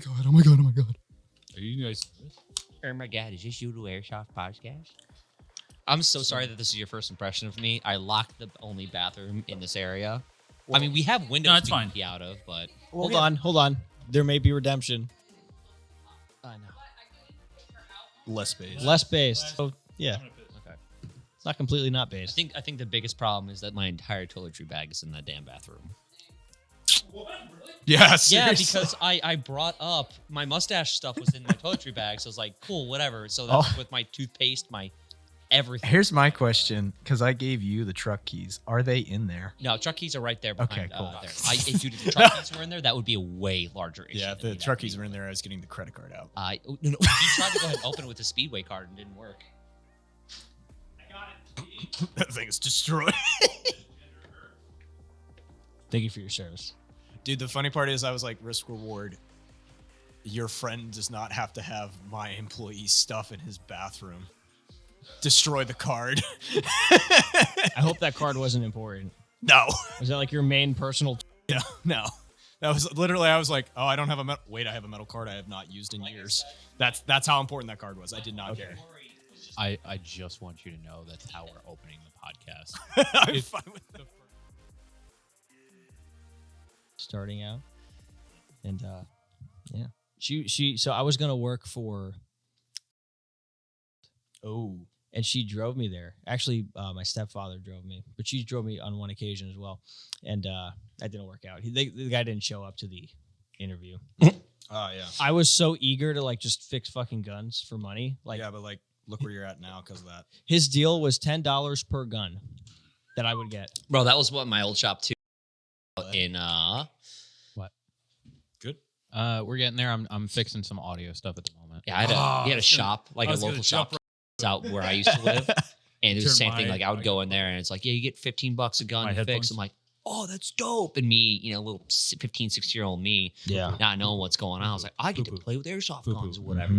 my god. Are you guys? Oh my god, is this Zulu Airsoft podcast? I'm so sorry that this is your first impression of me. I locked the only bathroom in this area. Well, I mean, we have windows it's fine. to pee out of, but... Hold on. There may be redemption. I know. Less space. Less based. So, yeah. Okay. It's not completely not based. I think the biggest problem is that my entire toiletry bag is in that damn bathroom. What? Yeah, seriously. Yeah, because I brought up my mustache stuff was in my toiletry bag, so I was like, cool, whatever. So that's with my toothpaste, my everything. Here's my question, because I gave you the truck keys. Are they in there? No, truck keys are right there behind Okay, cool. there. Dude, if the truck keys were in there, that would be a way larger issue. Yeah, if the truck keys were in there, I was getting the credit card out. No, he tried to go ahead and open it with the Speedway card and didn't work. I got it. That thing is destroyed. Thank you for your service. Dude, the funny part is I was like, risk reward. Your friend does not have to have my employee's stuff in his bathroom. Destroy the card. I hope that card wasn't important. No. Was that like your main personal? Yeah, no. That was literally, I was like, oh, I don't have a metal. Wait, I have a metal card I have not used in years. That's how important that card was. I did not care. I just want you to know that's how we're opening the podcast. I'm fine with that. Starting out, and yeah, she. So I was gonna work for. Oh. And she drove me there. Actually, my stepfather drove me, but she drove me on one occasion as well, and that didn't work out. The guy didn't show up to the interview. Oh, yeah. I was so eager to like just fix fucking guns for money. Like, Yeah, but like, look where you're at now because of that. his deal was $10 per gun that I would get. Bro, that was what my old shop too. In What? Good. We're getting there. I'm fixing some audio stuff at the moment. yeah, he had a shop, like a local shop out where I used to live, and it was the same thing. Like I would go in there, and it's like, yeah, you get $15 a gun to fix. I'm like, oh, that's dope. And me, little 15, 16-year-old me, not knowing what's going on, I was like, I get to play with airsoft guns or whatever.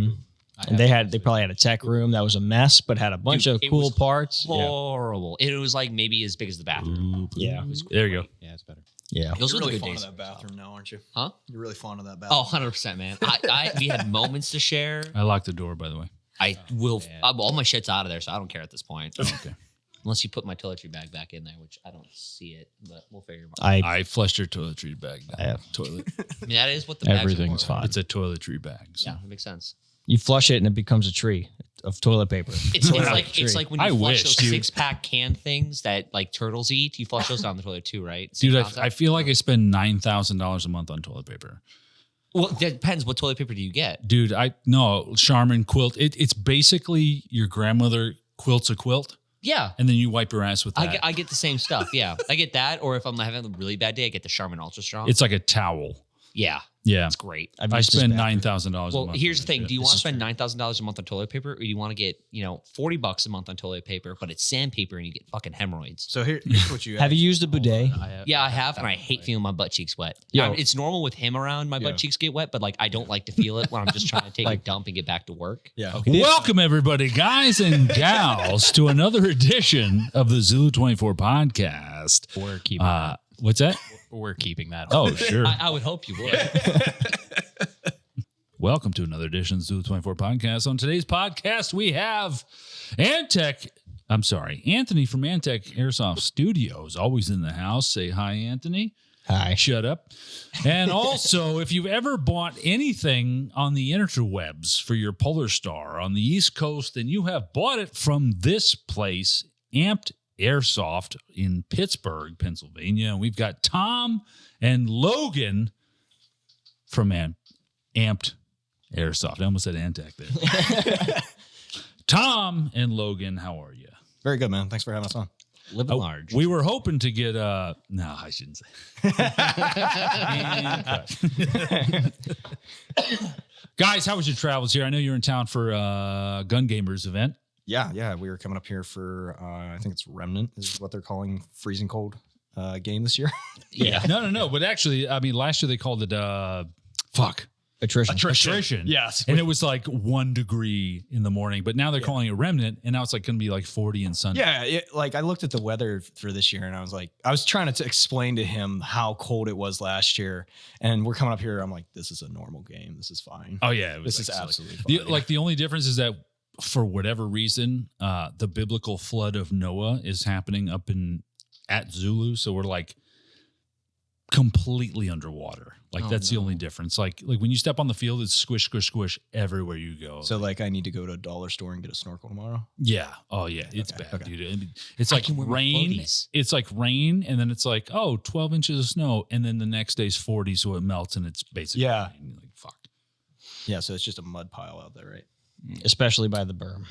And they probably had a tech room that was a mess, but had a bunch of cool parts. Horrible. It was like maybe as big as the bathroom. Yeah. There you go. Yeah, it's better. Yeah. Those You're were really the good fond days. of that bathroom now, aren't you? Huh? You're really fond of that bathroom. Oh, 100%, man. We had moments to share. I locked the door, by the way. I will. All my shit's out of there, so I don't care at this point. Okay. Unless you put my toiletry bag back in there, which I don't see it, but we'll figure it out. I flushed your toiletry bag down the toilet. I mean, that is what the bags Everything's are for. fine. It's a toiletry bag. So. Yeah, that makes sense. You flush it and it becomes a tree of toilet paper. It's like when you I flush wish, those dude. 6-pack can things that like turtles eat. You flush those down the toilet too, right? Dude, Same concept? I feel like I spend $9,000 a month on toilet paper. Well, that depends. What toilet paper do you get? Dude, Charmin quilt. It's basically your grandmother quilts a quilt, Yeah. and then you wipe your ass with that. I get the same stuff. Yeah. I get that. Or if I'm having a really bad day, I get the Charmin Ultra Strong. It's like a towel. Yeah. Yeah. It's great. I spend $9,000 a Well, month. here's on the thing. that Do you shit. want to spend $9,000 a month on toilet paper, or do you want to get, $40 a month on toilet paper, but it's sandpaper and you get fucking hemorrhoids? So here's what you Have you used a bidet? Yeah, I have, and I hate feeling my butt cheeks wet. Yo. It's normal with him around, my butt cheeks get wet, but like I don't like to feel it when I'm just trying to take a dump and get back to work. Yeah. Okay. Welcome, everybody, guys and gals, to another edition of the Zulu 24 podcast. We're keeping that. What's that? We're keeping that. Oh, sure. I would hope you would. Welcome to another edition of the Zulu 24 podcast. On today's podcast, we have Anthony from Amped Airsoft Studios, always in the house. Say hi, Anthony. Hi. Shut up. And also, if you've ever bought anything on the interwebs for your Polar Star on the East Coast, then you have bought it from this place, Amped Airsoft in Pittsburgh, Pennsylvania. And we've got Tom and Logan from Amped Airsoft. I almost said Antec there. Tom and Logan, how are you? Very good, man. Thanks for having us on. Living large. We were hoping to get no, I shouldn't say. Guys, how was your travels here? I know you're in town for Gun Gamers event. Yeah. We were coming up here for, I think it's Remnant is what they're calling freezing cold game this year. Yeah. No. But actually, I mean, last year they called it, Attrition. Yes. And it was like 1 degree in the morning, but now they're calling it remnant, and now it's like going to be like 40 and sunny. Yeah, like I looked at the weather for this year, and I was trying to explain to him how cold it was last year, and we're coming up here. I'm like, this is a normal game. This is fine. Oh yeah, this is absolutely fine. The only difference is that for whatever reason, the biblical flood of Noah is happening at Zulu, so we're like completely underwater. Like that's the only difference. Like when you step on the field, it's squish, squish, squish everywhere you go. So like I need to go to a dollar store and get a snorkel tomorrow? Yeah. Oh yeah. It's bad, dude. It's I like can wear my rain. floaties. It's like rain, and then it's like, 12 inches of snow, and then the next day's 40, so it melts, and it's basically rain. Like fuck. Yeah, so it's just a mud pile out there, right? Especially by the berm.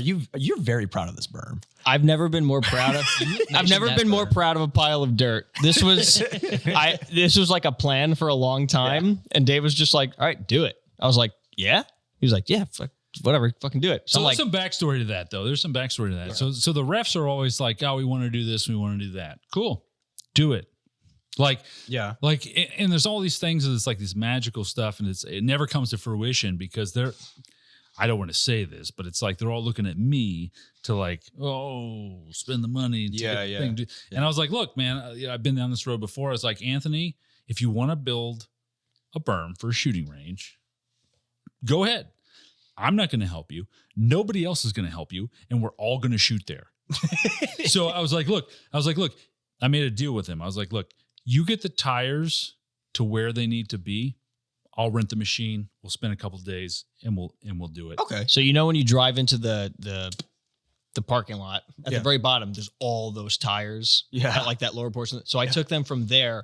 You're very proud of this berm. I've never been more proud of. I've never been more proud of a pile of dirt. This was, this was like a plan for a long time, and Dave was just like, "All right, do it." I was like, "Yeah." He was like, "Yeah, fuck, whatever, fucking do it." So I'm there's like, some backstory to that, though. There's some backstory to that. So the refs are always like, "Oh, we want to do this, we want to do that." Cool, do it. And there's all these things, and it's like this magical stuff, and it never comes to fruition because they're. I don't want to say this, but it's like they're all looking at me to like, spend the money. And I was like, look, man, I've been down this road before. I was like, Anthony, if you want to build a berm for a shooting range, go ahead. I'm not going to help you. Nobody else is going to help you. And we're all going to shoot there. So I was like, look, I made a deal with him. I was like, look, you get the tires to where they need to be. I'll rent the machine. We'll spend a couple of days and we'll do it. Okay. so when you drive into the parking lot at the very bottom, there's all those tires. Yeah. At like that lower portion. So I took them from there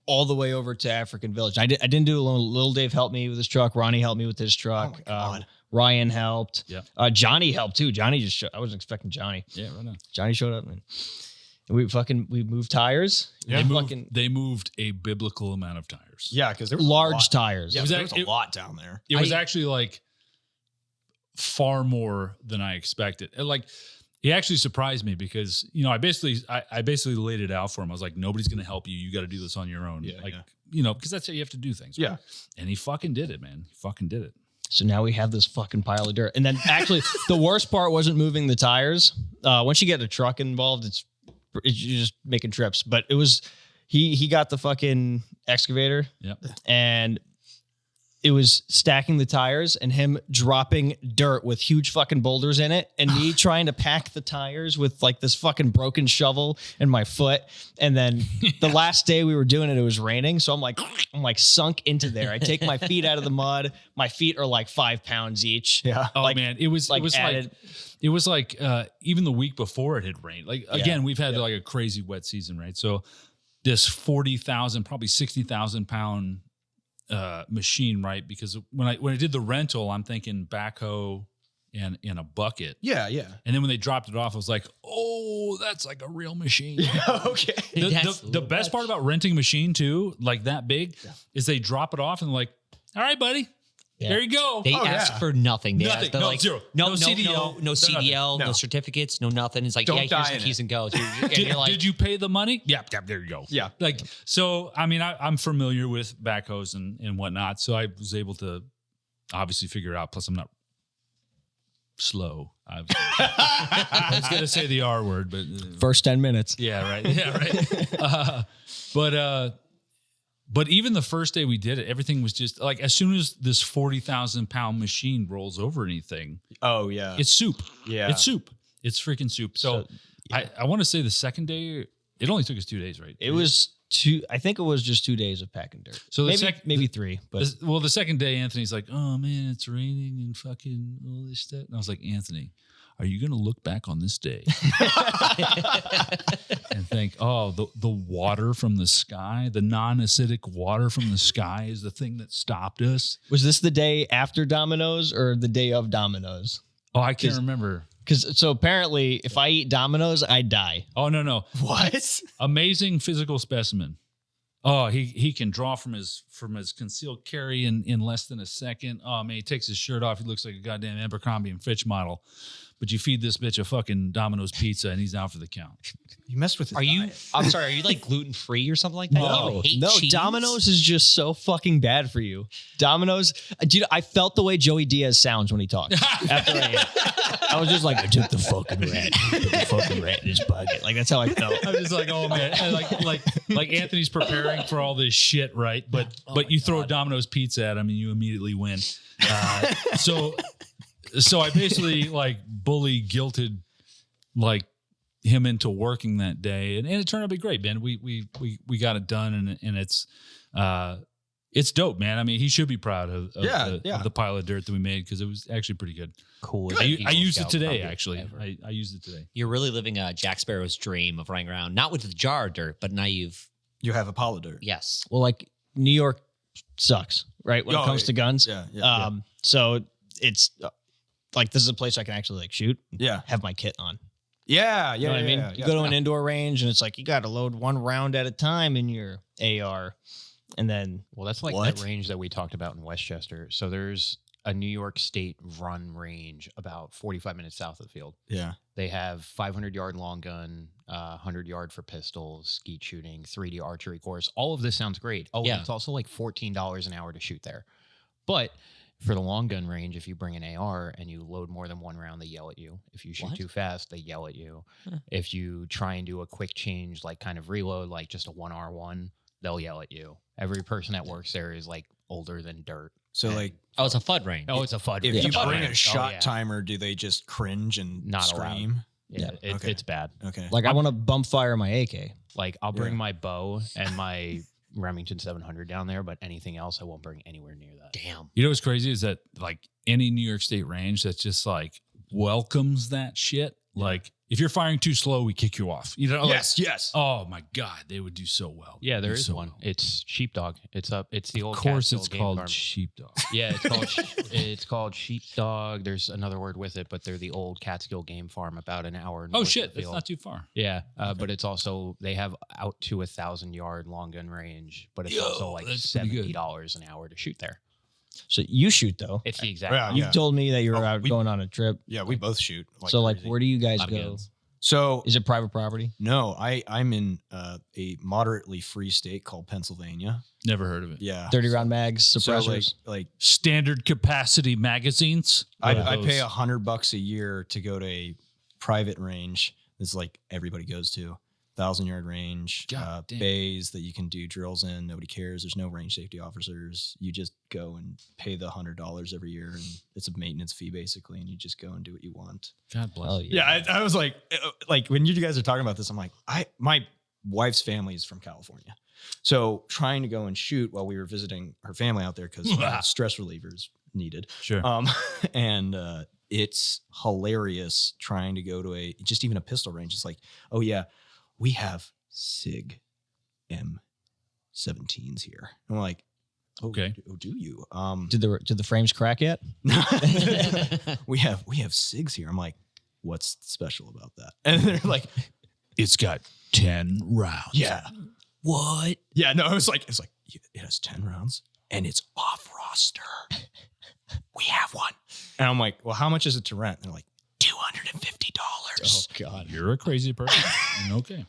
all the way over to African Village. I didn't do it alone. Little Dave helped me with his truck. Ronnie helped me with his truck. Oh my God. Ryan helped. Yeah. Johnny helped too. Johnny just showed. I wasn't expecting Johnny. Yeah, right on. Johnny showed up, man. We moved tires. Yeah. They moved a biblical amount of tires. Yeah, because there was large tires. Yeah, there was a lot down there. It was actually like far more than I expected. And like it actually surprised me because I basically laid it out for him. I was like, nobody's going to help you. You got to do this on your own. Because that's how you have to do things. Right? Yeah. And he fucking did it, man. He fucking did it. So now we have this fucking pile of dirt. And then actually the worst part wasn't moving the tires. Once you get a truck involved, you're just making trips. But it was he got the fucking excavator. Yep. And it was stacking the tires and him dropping dirt with huge fucking boulders in it and me trying to pack the tires with like this fucking broken shovel in my foot. And then the last day we were doing it, it was raining. So I'm like sunk into there. I take my feet out of the mud. My feet are like 5 pounds each. Yeah. Oh man. It was like even the week before it had rained. Like again, we've had like a crazy wet season, right? So this 40,000, probably 60,000 pound machine, right? Because when I did the rental, I'm thinking backhoe and in a bucket. Yeah. And then when they dropped it off, I was like, oh, that's like a real machine. Okay. The best part about renting a machine too, like that big, is they drop it off and they're like, all right, buddy. Yeah. There you go. They ask for nothing. They ask, no, like, zero. No CDL. No CDL, no. no certificates, no nothing. It's like, Don't here's the keys and go. Did you pay the money? Yeah, there you go. Yeah. Like, so, I mean, I'm familiar with backhoes and whatnot. So I was able to obviously figure it out. Plus, I'm not slow. I was going to say the R word, but. First 10 minutes. Yeah, right. Yeah, right. But even the first day we did it, everything was just like, as soon as this 40,000 pound machine rolls over anything. Oh yeah. It's soup. Yeah. It's soup. It's freaking soup. So I want to say the second day, it only took us 2 days, right? It was I think it was just 2 days of packing dirt. So maybe 3, but the second day, Anthony's like, oh man, it's raining and fucking all this stuff. And I was like, Anthony, are you going to look back on this day and think, oh, the water from the sky, the non-acidic water from the sky is the thing that stopped us? Was this the day after Domino's or the day of Domino's? Oh, I can't remember. So apparently if I eat Domino's, I die. Oh, no. What? Amazing physical specimen. Oh, he can draw from his concealed carry in less than a second. Oh man, he takes his shirt off. He looks like a goddamn Abercrombie and Fitch model. but you feed this bitch a fucking Domino's pizza and he's out for the count. You messed with his Are you? diet. I'm sorry. Are you like gluten free or something like that? You hate no, cheese? Domino's is just so fucking bad for you. Domino's, dude, I felt the way Joey Diaz sounds when he talks. After I was just like, I took the fucking rat in his pocket. Like that's how I felt. I'm just like, oh man, and like Anthony's preparing for all this shit, right? But you throw Domino's pizza at him and you immediately win. So I basically like bully guilted like him into working that day, and it turned out to be great, man. We got it done, and it's dope, man. I mean, he should be proud of the pile of dirt that we made because it was actually pretty good. Cool. I used it today, actually. I used it today. You're really living Jack Sparrow's dream of running around, not with the jar of dirt, but now You have Apollo dirt. yes. Well, like New York sucks, right? When it comes to guns. Yeah. So it's like this is a place I can actually like shoot. Yeah. Have my kit on. Yeah. You know what I mean? You go to an indoor range and it's like you got to load one round at a time in your AR, and then Well, that's like that range that we talked about in Westchester. So there's a New York State run range about 45 minutes south of the field. Yeah. They have 500-yard long gun, 100-yard for pistols, skeet shooting, 3D archery course. All of this sounds great. Oh, Yeah. and it's also like $14 an hour to shoot there. But for the long gun range, if you bring an AR and you load more than one round, they yell at you. If you shoot What? too fast, they yell at you. Huh. If you try and do a quick change, like kind of reload, like just a 1R1, they'll yell at you. Every person that works there is like older than dirt. So And- like, Oh, it's a FUD range. Oh, it's a FUD. if range. you It's a FUD bring a range. shot yeah. timer, do they just cringe and Not allowed. scream? Yeah, Okay. it's bad. Okay. like I want to bump fire my AK. Like I'll bring Yeah. my bow and my Remington 700 down there, but anything else I won't bring anywhere near that. Damn. You know what's crazy is that like any New York State range that's just like welcomes that shit. Like if you're firing too slow, we kick you off. You know? Yes. Yes. Oh my God, they would do so well. Yeah, there Do is so one. well. It's Sheepdog. It's up. It's the old. Of course, Catskill it's game called farm. sheepdog. Yeah, it's called. It's called Sheepdog. There's another word with it, but they're the old Catskill game farm, about an hour. Oh north shit, of the that's field. not too far. Yeah, but it's also they have out to 1,000-yard long gun range, but it's Yo, also like that's pretty good. $70 an hour to shoot there. So you shoot though. It's the exact. Yeah, You've told me that you were Oh, out we- going on a trip. Yeah, we both shoot. So like, crazy. where do you guys Lot of go? guns. So Is it private property? no, I'm in a moderately free state called Pennsylvania. Never heard of it. Yeah. 30 round mags, So suppressors. like Standard capacity magazines. I What are pay those? $100 a year to go to a private range. It's like everybody goes to 1,000-yard range, God damn. bays that you can do drills in. Nobody cares. There's no range safety officers. You just go and pay the $100 every year, and it's a maintenance fee basically. And you just go and do what you want. God bless. Oh, you. yeah. I was like when you guys are talking about this, I'm like, my wife's family is from California, so trying to go and shoot while we were visiting her family out there because stress relievers needed. Sure. And it's hilarious trying to go to just even a pistol range. It's like, oh yeah, we have SIG M17s here. And we're like, oh, Okay. do you? Did the frames crack yet? we have SIGs here. I'm like, what's special about that? And they're like, It's got 10 rounds. yeah. What? Yeah, no, it's like it has 10 rounds and it's off roster. We have one. And I'm like, well, how much is it to rent? And they're like, $250. Oh God. You're a crazy person. Okay.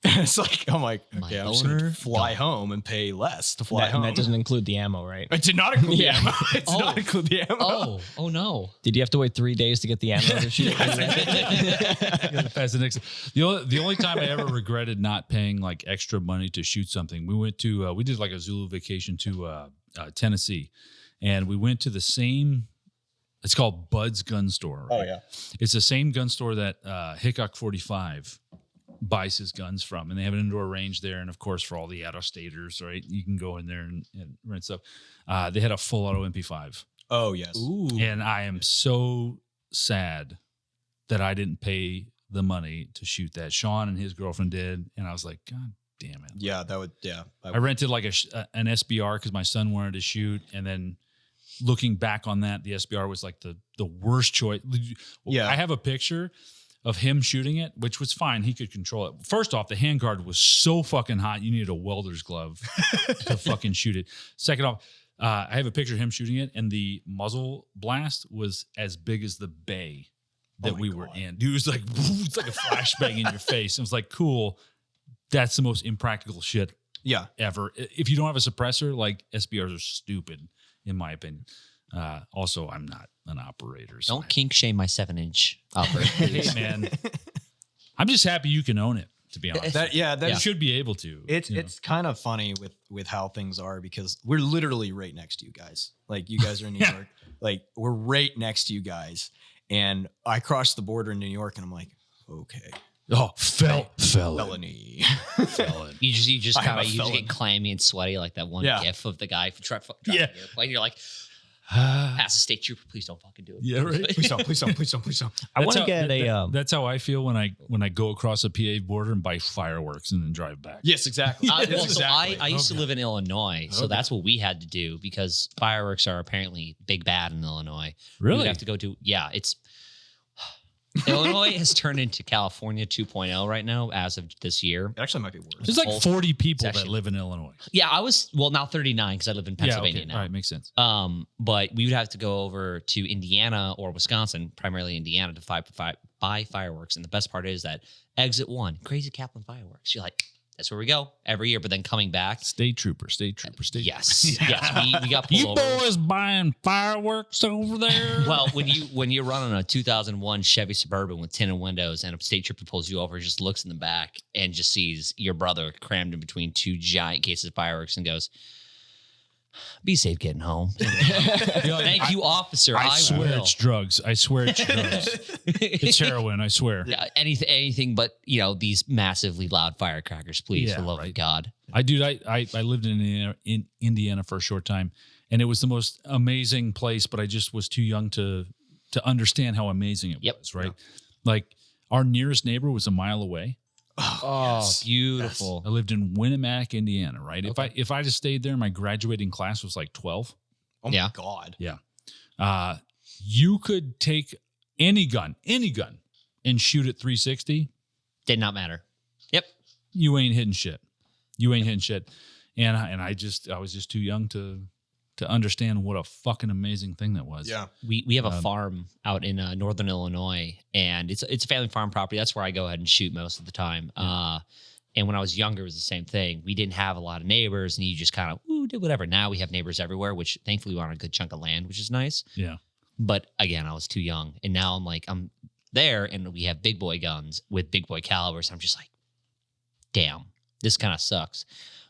It's like, I'm like, My okay, I'm just gonna owner fly home and pay less to fly That, home. and that doesn't include the ammo, right? It did not include Yeah. the ammo. It did Oh. not include the ammo. Oh no. Did you have to wait 3 days to get the ammo to shoot? That's the next. The only time I ever regretted not paying like extra money to shoot something, we went to we did like a Zulu vacation to Tennessee, and we went to the same. It's called Bud's Gun Store. Right? Oh yeah. It's the same gun store that Hickok 45 buys his guns from, and they have an indoor range there. And of course, for all the out-of-staters, right, you can go in there and rent stuff. They had a full auto MP5, Oh yes. Ooh. and I am so sad that I didn't pay the money to shoot that. Sean and his girlfriend did, and I was like, God damn it. Yeah, that would. Yeah. I rented like an SBR because my son wanted to shoot, and then looking back on that, the SBR was like the worst choice. Yeah. I have a picture of him shooting it, which was fine. He could control it. First off, the handguard was so fucking hot. You needed a welder's glove to fucking shoot it. Second off, I have a picture of him shooting it, and the muzzle blast was as big as the bay. that we were in. Dude, it was like, it's like a flashbang in your face. It was like, cool. That's the most impractical shit ever. If you don't have a suppressor, like SBRs are stupid, in my opinion. Also, I'm not an operator. So Don't kink shame my 7-inch operator. hey, man. I'm just happy you can own it, to be honest. That You should be able to. It's kind of funny with how things are because we're literally right next to you guys. Like you guys are in New York. Like we're right next to you guys. And I crossed the border in New York and I'm like, okay. Oh, felony. Felon. You just I'm kind a of felon. get clammy and sweaty like that one gif of the guy driving the airplane. You're like, pass a state trooper, please don't fucking do it. Yeah, right. Please don't. I want to get That's how I feel when I go across a PA border and buy fireworks and then drive back. Yes, exactly. So I used to live in Illinois, so that's what we had to do because fireworks are apparently big bad in Illinois. Really? We have to go to it's Illinois has turned into California 2.0 right now as of this year. It actually might be worse. There's like 40 people actually- that live in Illinois. Yeah, I was now 39 because I live in Pennsylvania now. All right, makes sense. But we would have to go over to Indiana or Wisconsin, primarily Indiana, to buy fireworks. And the best part is that exit 1, Crazy Kaplan fireworks. You're like, that's where we go every year. But then coming back, State trooper. yes, we got pulled You over. boys buying fireworks over there? Well, when you're running a 2001 Chevy Suburban with tinted windows and a state trooper pulls you over, just looks in the back and just sees your brother crammed in between 2 giant cases of fireworks and goes, "Be safe getting home." Thank you, officer. I swear will. it's drugs. I swear it's drugs. It's heroin. I swear. Yeah, anything but these massively loud firecrackers, please, for the love of God. I lived in Indiana for a short time, and it was the most amazing place. But I just was too young to understand how amazing it was. Right, like our nearest neighbor was a mile away. Oh, beautiful. I lived in Winamac, Indiana. Right. Okay. If I just stayed there, my graduating class was like 12. Oh my God. Yeah. You could take any gun, and shoot at 360. Did not matter. Yep. You ain't hitting shit. And I was just too young to understand what a fucking amazing thing that was. Yeah. We have a farm out in northern Illinois, and it's a family farm property. That's where I go ahead and shoot most of the time. And when I was younger, it was the same thing. We didn't have a lot of neighbors, and you just kind of did whatever. Now we have neighbors everywhere, which thankfully we're on a good chunk of land, which is nice. Yeah. But again, I was too young, and now I'm there, and we have big boy guns with big boy calibers. I'm just like, damn, this kind of sucks.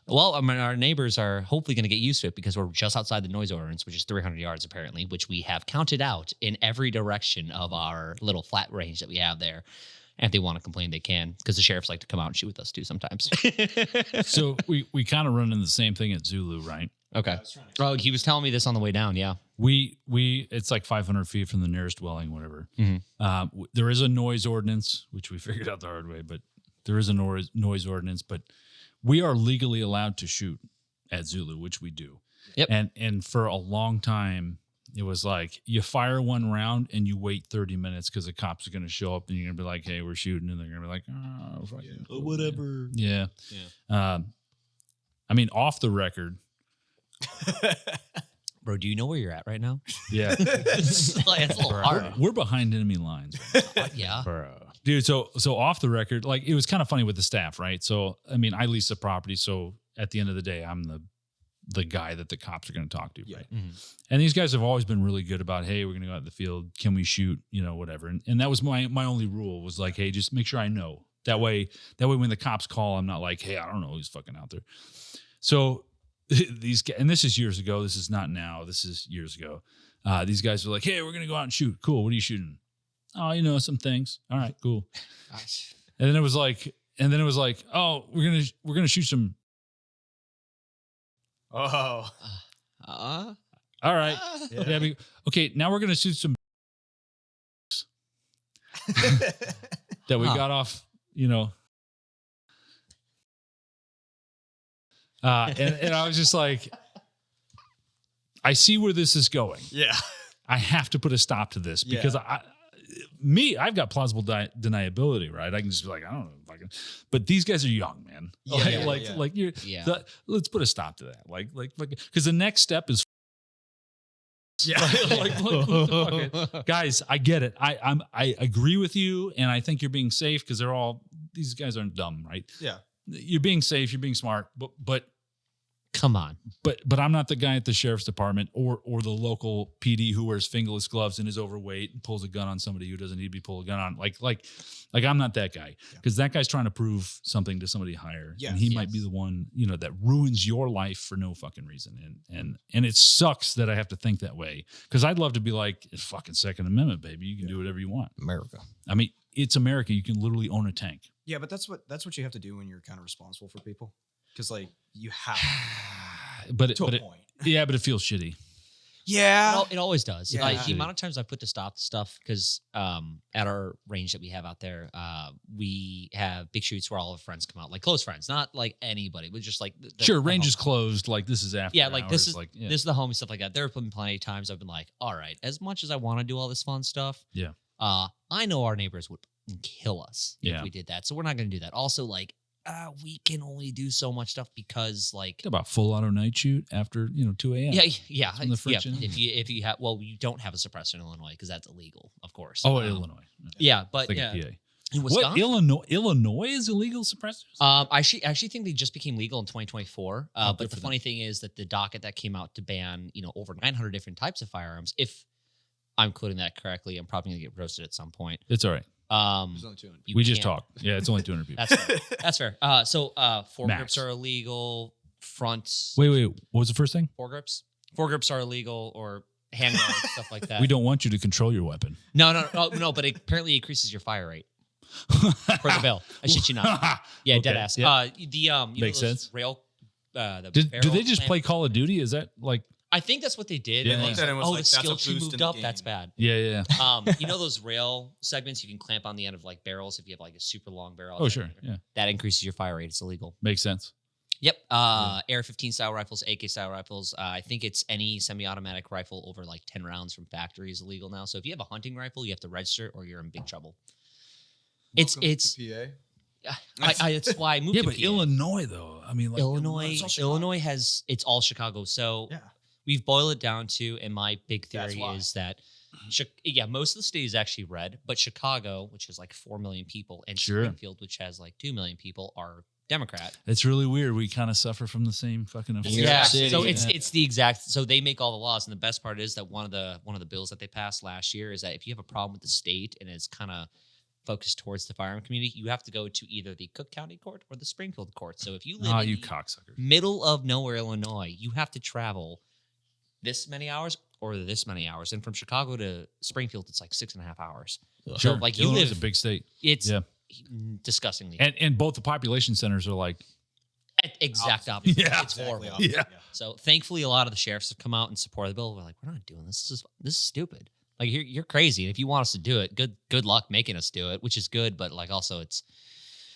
Well, our neighbors are hopefully going to get used to it because we're just outside the noise ordinance, which is 300 yards apparently, which we have counted out in every direction of our little flat range that we have there. And if they want to complain, they can, because the sheriffs like to come out and shoot with us too sometimes. So we kind of run into the same thing at Zulu, right? Okay. Oh, he was telling me this on the way down. Yeah. We it's like 500 feet from the nearest dwelling, whatever. Mm-hmm. There is a noise ordinance, which we figured out the hard way, but there is a noise ordinance, but we are legally allowed to shoot at Zulu, which we do. Yep. And for a long time, it was like you fire one round and you wait 30 minutes because the cops are going to show up and you're going to be like, "Hey, we're shooting," and they're going to be like, "Oh, fucking Whatever. Yeah. I mean, off the record. Bro, do you know where you're at right now? Yeah. It's a little hard. We're behind enemy lines. Yeah. Dude, so off the record, like it was kind of funny with the staff, right? So, I mean, I lease a property. So at the end of the day, I'm the guy that the cops are going to talk to, right? Mm-hmm. And these guys have always been really good about, hey, we're going to go out in the field. Can we shoot? Whatever. And that was my only rule was like, hey, just make sure I know. That way when the cops call, I'm not like, hey, I don't know who's fucking out there. So these guys, and this is years ago. This is not now. This is years ago. These guys were like, hey, we're going to go out and shoot. Cool. What are you shooting? Oh, some things. All right, cool. Gosh. And then it was like, oh, we're gonna shoot some. Oh. All right. Yeah. Okay, now we're gonna shoot some that we got off. And I was just like, I see where this is going. Yeah. I have to put a stop to this because I've got plausible deniability, right? I can just be like, I don't know, but these guys are young, man. Let's put a stop to that. Like, because the next step is Yeah. Look, guys, I get it. I agree with you, and I think you're being safe because these guys aren't dumb, right? Yeah. You're being safe, you're being smart, but Come on. But I'm not the guy at the sheriff's department or the local PD who wears fingerless gloves and is overweight and pulls a gun on somebody who doesn't need to be pulled a gun on. Like I'm not that guy, because that guy's trying to prove something to somebody higher, and he might be the one that ruins your life for no fucking reason. And it sucks that I have to think that way, because I'd love to be like, it's fucking Second Amendment, baby. You can do whatever you want. America. I mean, it's America. You can literally own a tank. Yeah, but that's what you have to do when you're kind of responsible for people, because like you have but to a it, point. Yeah, but it feels shitty. Yeah, It always does. Yeah. Like the amount of times I put to stop stuff, because at our range that we have out there, we have big shoots where all of our friends come out, like close friends, not like anybody, but just like Sure, range is closed. Like this is after. Yeah, like this hours, is like this is the home and stuff like that. There have been plenty of times I've been like, all right, as much as I want to do all this fun stuff, I know our neighbors would kill us if we did that, so we're not going to do that. Also, like, we can only do so much stuff because, like, about full auto night shoot after 2 a.m. Yeah. From the friction. If you have, you don't have a suppressor in Illinois because that's illegal, of course. Oh, Illinois. Yeah, but Like yeah, a PA. in Wisconsin, What, Illinois is illegal suppressors? I actually think they just became legal in 2024. But good the for funny thing is that the docket that came out to ban, over 900 different types of firearms, if I'm quoting that correctly, I'm probably gonna get roasted at some point. It's all right. There's only 200. We just talked. Yeah, it's only 200 people. That's fair. That's fair. So Max. foregrips are illegal. Fronts. Wait. What was the first thing? Foregrips. Foregrips are illegal, or handguards, stuff like that. We don't want you to control your weapon. No. But it apparently increases your fire rate for the bill. I shit you not. Yeah, Okay, dead ass. yeah. those Makes sense. Rail. The Do barrel they just clamp- play Call of Duty? Is that like? I think that's what they did. Yeah. And They like, looked at it and was oh, like, the that's a skill tree boost moved in the up. game. That's bad. Yeah. Those rail segments you can clamp on the end of like barrels if you have like a super long barrel. Oh, sure. Yeah, That increases your fire rate. It's illegal. makes sense. Yep. AR-15 style rifles, AK style rifles. I think it's any semi-automatic rifle over like 10 rounds from factory is illegal now. So if you have a hunting rifle, you have to register or you're in big trouble. It's PA. it's why I moved Yeah, to but PA. Illinois though. I mean, like Illinois has it's all Chicago. So Yeah. we've boiled it down to, and my big That's theory why. is that most of the state is actually red, but Chicago, which has like 4 million people, and Sure. Springfield, which has like 2 million people, are Democrat. It's really weird. We kind of suffer from the same fucking effects. New York Yeah, City. so it's the exact. So they make all the laws, and the best part is that one of the bills that they passed last year is that if you have a problem with the state and it's kind of focused towards the firearm community, you have to go to either the Cook County Court or the Springfield Court. So if you live in you the cocksucker. middle of nowhere, Illinois, you have to travel this many hours or this many hours, and from Chicago to Springfield, it's like 6.5 hours. Sure. So like you Illinois live, is a big state. it's Yeah. disgustingly And both the population centers are like, exact opposite. Yeah. It's horrible. yeah. So thankfully, a lot of the sheriffs have come out and support the bill. We're like, we're not doing this. This is stupid. Like you're crazy. And if you want us to do it, good luck making us do it, which is good. But like also, it's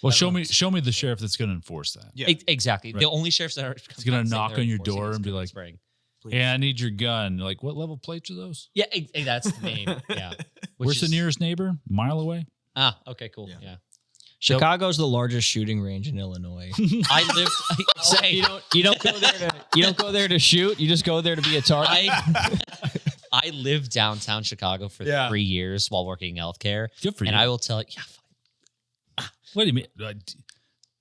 Well, show me the sheriff that's going to enforce that. Yeah. exactly Right. the only sheriffs that are. He's gonna knock on your door and be like, Spring. Please. "Hey, I need your gun." Like, what level plates are those? Yeah, that's the name. Yeah. Which Where's the is- nearest neighbor? Mile away. Okay, cool. Yeah. Chicago's the largest shooting range in Illinois. I lived. Okay. You don't go there to shoot. You just go there to be a target. I lived downtown Chicago for 3 years while working in healthcare. Good for you. And I will tell you, What do you mean?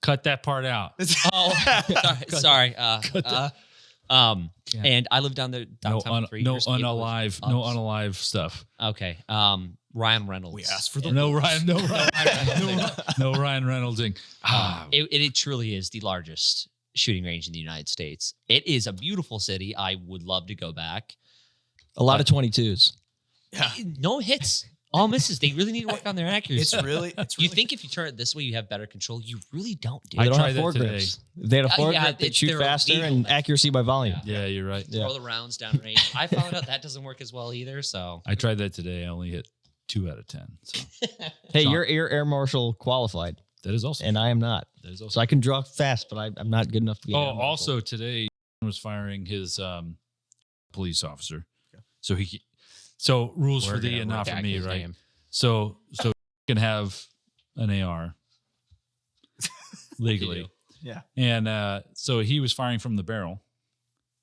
Cut that part out. oh, sorry. And I lived downtown for 3 years. It was No unalive stuff. Okay. Ryan Reynolds. We asked for the No Ryan Reynoldsing. It truly is the largest shooting range in the United States. It is a beautiful city. I would love to go back. A lot of 22s. Yeah. No hits. All misses. They really need to work on their accuracy. It's really. You think if you turn it this way, you have better control? You really don't, dude. They don't tried have that today. foregrips. If they had a foregrip, yeah, they'd shoot they're faster illegal and now. accuracy by volume. Yeah, you're right. Yeah. Throw the rounds down range. I found out that doesn't work as well either. So I tried that today. I only hit 2 out of 10. So Hey, you're air marshal qualified, that is also. and I am not. That is also. So I can draw fast, but I'm not good enough to be. an Oh, air marshal. also today was firing his police officer. So rules We're for thee gonna and not for redact me, his right? name. So you can have an AR legally. Yeah. And so he was firing from the barrel,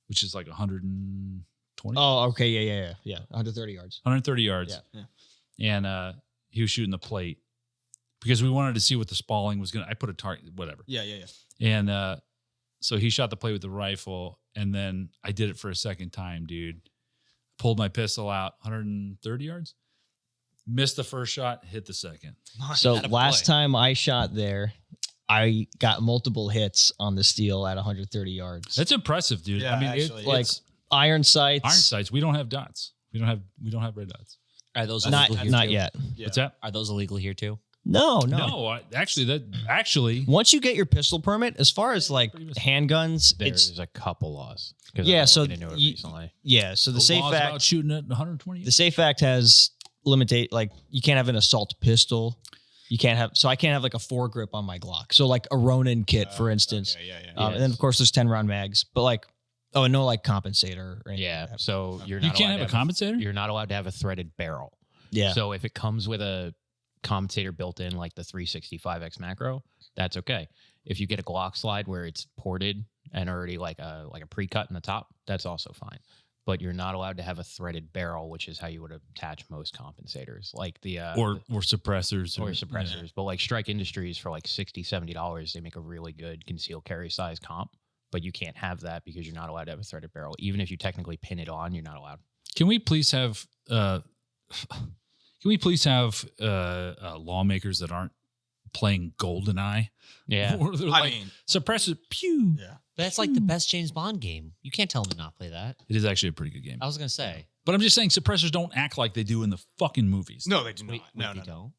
which is like 150 120. Oh, okay. Yeah. 130 yards. 130 yards. Yeah. And he was shooting the plate because we wanted to see what the spalling was going to. I put a target, whatever. Yeah. And so he shot the plate with the rifle, and then I did it for a second time, dude. Pulled my pistol out, 130 yards. Missed the first shot, hit the second. So last time I shot there, I got multiple hits on the steel at 130 yards. That's impressive, dude. Yeah, I mean, actually, it's like iron sights. iron sights. We don't have dots. We don't have red dots. Are those Not illegal here not too? yet. Yeah. What's that? Are those illegal here too? No. Actually, Once you get your pistol permit, as far as like Pretty much. handguns, it's There's a couple laws. 'Cause Yeah, I've been so looking into it you- recently. yeah. So the Safe laws about Act, shooting at 120. the Safe Act has limitate like you can't have an assault pistol. You can't have. So I can't have like a foregrip on my Glock. So like a Ronin kit, for instance. Okay, yeah. And then of course there's 10-round mags, but like and no like compensator. Or anything Yeah. like that. So you're You not can't allowed have to a compensator. You're not allowed to have a threaded barrel. Yeah. So if it comes with a compensator built in, like the 365X macro, that's okay. If you get a Glock slide where it's ported and already like a pre-cut in the top, that's also fine. But you're not allowed to have a threaded barrel, which is how you would attach most compensators, like the or suppressors or suppressors. But like Strike Industries for like $60, $70, they make a really good concealed carry size comp. But you can't have that because you're not allowed to have a threaded barrel. Even if you technically pin it on, you're not allowed. Can we please have lawmakers that aren't playing GoldenEye? Yeah. Or they're I like, mean, suppressor, pew. yeah. But that's like the best James Bond game. You can't tell them to not play that. It is actually a pretty good game. I was gonna say. But I'm just saying suppressors don't act like they do in the fucking movies. No, they do not. Wait, No, they no. don't.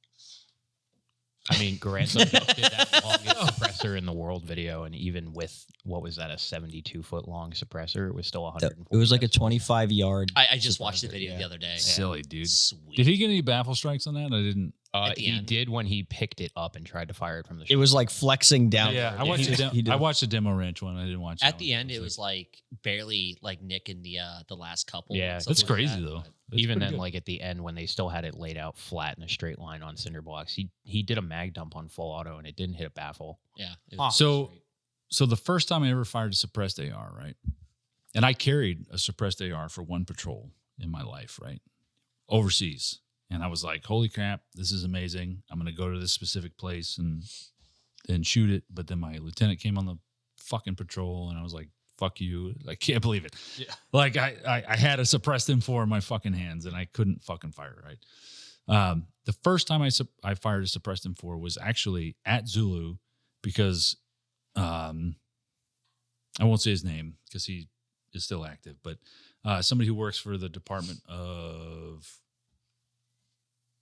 I mean, Grand Theft Auto did that longest suppressor in the world video, and even with what was that, a 72-foot long suppressor, it was still 140. It was like a 25-yard. I just watched the video the other day. Silly, dude. Sweet. Did he get any baffle strikes on that? I didn't. at the He end? did when he picked it up and tried to fire it from the. It was like flexing down. Yeah, I there. watched, He did. I watched the demo ranch one. I didn't watch At that the one. end, it was like barely like Nick in the last couple. Yeah, and That's stuff like crazy that, though. but- That's even pretty then, good. like at the end when they still had it laid out flat in a straight line on cinder blocks, he did a mag dump on full auto and it didn't hit a baffle. Yeah. it Huh. was So- great. So the first time I ever fired a suppressed AR, right? And I carried a suppressed AR for one patrol in my life, right? Overseas. And I was like, holy crap, this is amazing. I'm going to go to this specific place and then shoot it. But then my lieutenant came on the fucking patrol and I was like, fuck you. I can't believe it. Yeah. Like I had a suppressed M4 in my fucking hands and I couldn't fucking fire, right? The first time I fired a suppressed M4 was actually at Zulu because I won't say his name because he is still active, but somebody who works for the Department of